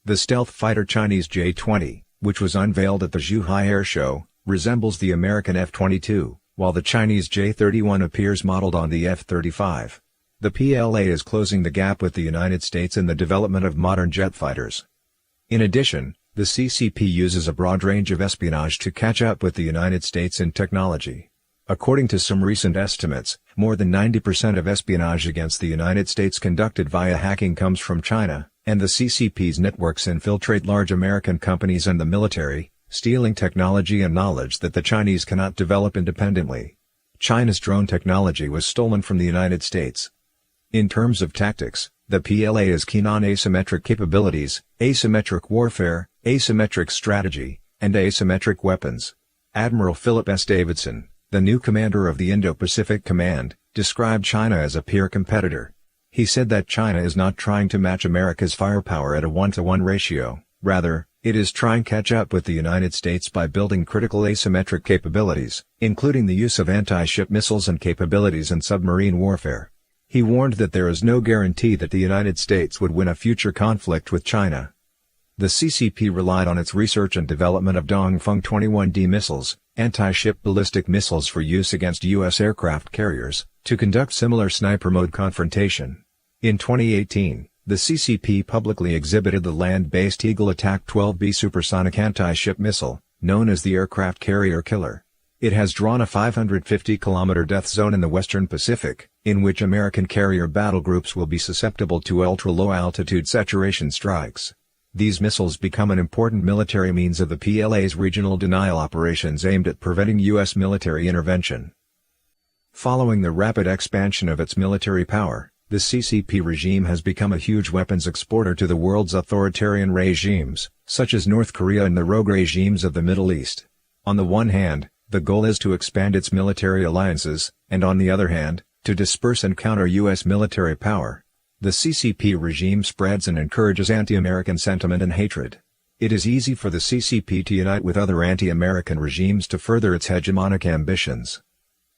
S1: The stealth fighter Chinese J-20, which was unveiled at the Zhuhai Air Show, resembles the American F-22, while the Chinese J-31 appears modeled on the F-35. The PLA is closing the gap with the United States in the development of modern jet fighters. In addition, the CCP uses a broad range of espionage to catch up with the United States in technology. According to some recent estimates, more than 90% of espionage against the United States conducted via hacking comes from China, and the CCP's networks infiltrate large American companies and the military, stealing technology and knowledge that the Chinese cannot develop independently. China's drone technology was stolen from the United States. In terms of tactics, the PLA is keen on asymmetric capabilities, asymmetric warfare, asymmetric strategy, and asymmetric weapons. Admiral Philip S. Davidson, the new commander of the Indo-Pacific Command, described China as a peer competitor. He said that China is not trying to match America's firepower at a 1-to-1 ratio, rather, it is trying to catch up with the United States by building critical asymmetric capabilities, including the use of anti-ship missiles and capabilities in submarine warfare. He warned that there is no guarantee that the United States would win a future conflict with China. The CCP relied on its research and development of Dongfeng 21D missiles, anti-ship ballistic missiles for use against U.S. aircraft carriers, to conduct similar sniper mode confrontation. In 2018, the CCP publicly exhibited the land-based Eagle Attack 12B supersonic anti-ship missile, known as the aircraft carrier killer. It has drawn a 550-kilometer death zone in the western Pacific, in which American carrier battle groups will be susceptible to ultra-low-altitude saturation strikes. These missiles become an important military means of the PLA's regional denial operations aimed at preventing U.S. military intervention. Following the rapid expansion of its military power, the CCP regime has become a huge weapons exporter to the world's authoritarian regimes, such as North Korea and the rogue regimes of the Middle East. On the one hand, the goal is to expand its military alliances, and on the other hand, to disperse and counter U.S. military power. The CCP regime spreads and encourages anti-American sentiment and hatred. It is easy for the CCP to unite with other anti-American regimes to further its hegemonic ambitions.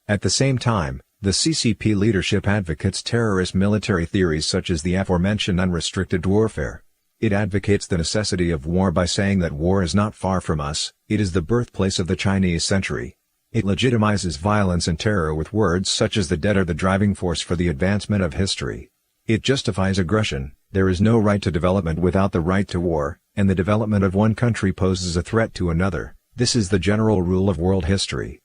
S1: At the same time, the CCP leadership advocates terrorist military theories such as the aforementioned unrestricted warfare. It advocates the necessity of war by saying that war is not far from us, it is the birthplace of the Chinese century. It legitimizes violence and terror with words such as the dead are the driving force for the advancement of history. It justifies aggression, there is no right to development without the right to war, and the development of one country poses a threat to another. This is the general rule of world history.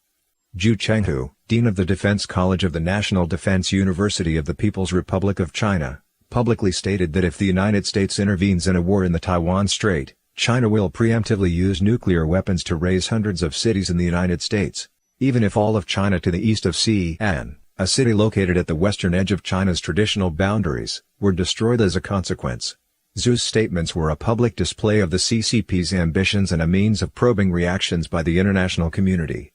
S1: Zhu Chenghu, Dean of the Defense College of the National Defense University of the People's Republic of China, publicly stated that if the United States intervenes in a war in the Taiwan Strait, China will preemptively use nuclear weapons to raze hundreds of cities in the United States, even if all of China to the east of Xi'an, a city located at the western edge of China's traditional boundaries, were destroyed as a consequence. Zhu's statements were a public display of the CCP's ambitions and a means of probing reactions by the international community.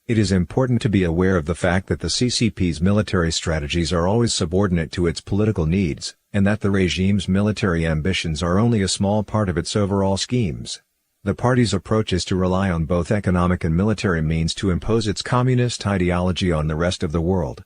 S1: It is important to be aware of the fact that the CCP's military strategies are always subordinate to its political needs, and that the regime's military ambitions are only a small part of its overall schemes. The party's approach is to rely on both economic and military means to impose its communist ideology on the rest of the world.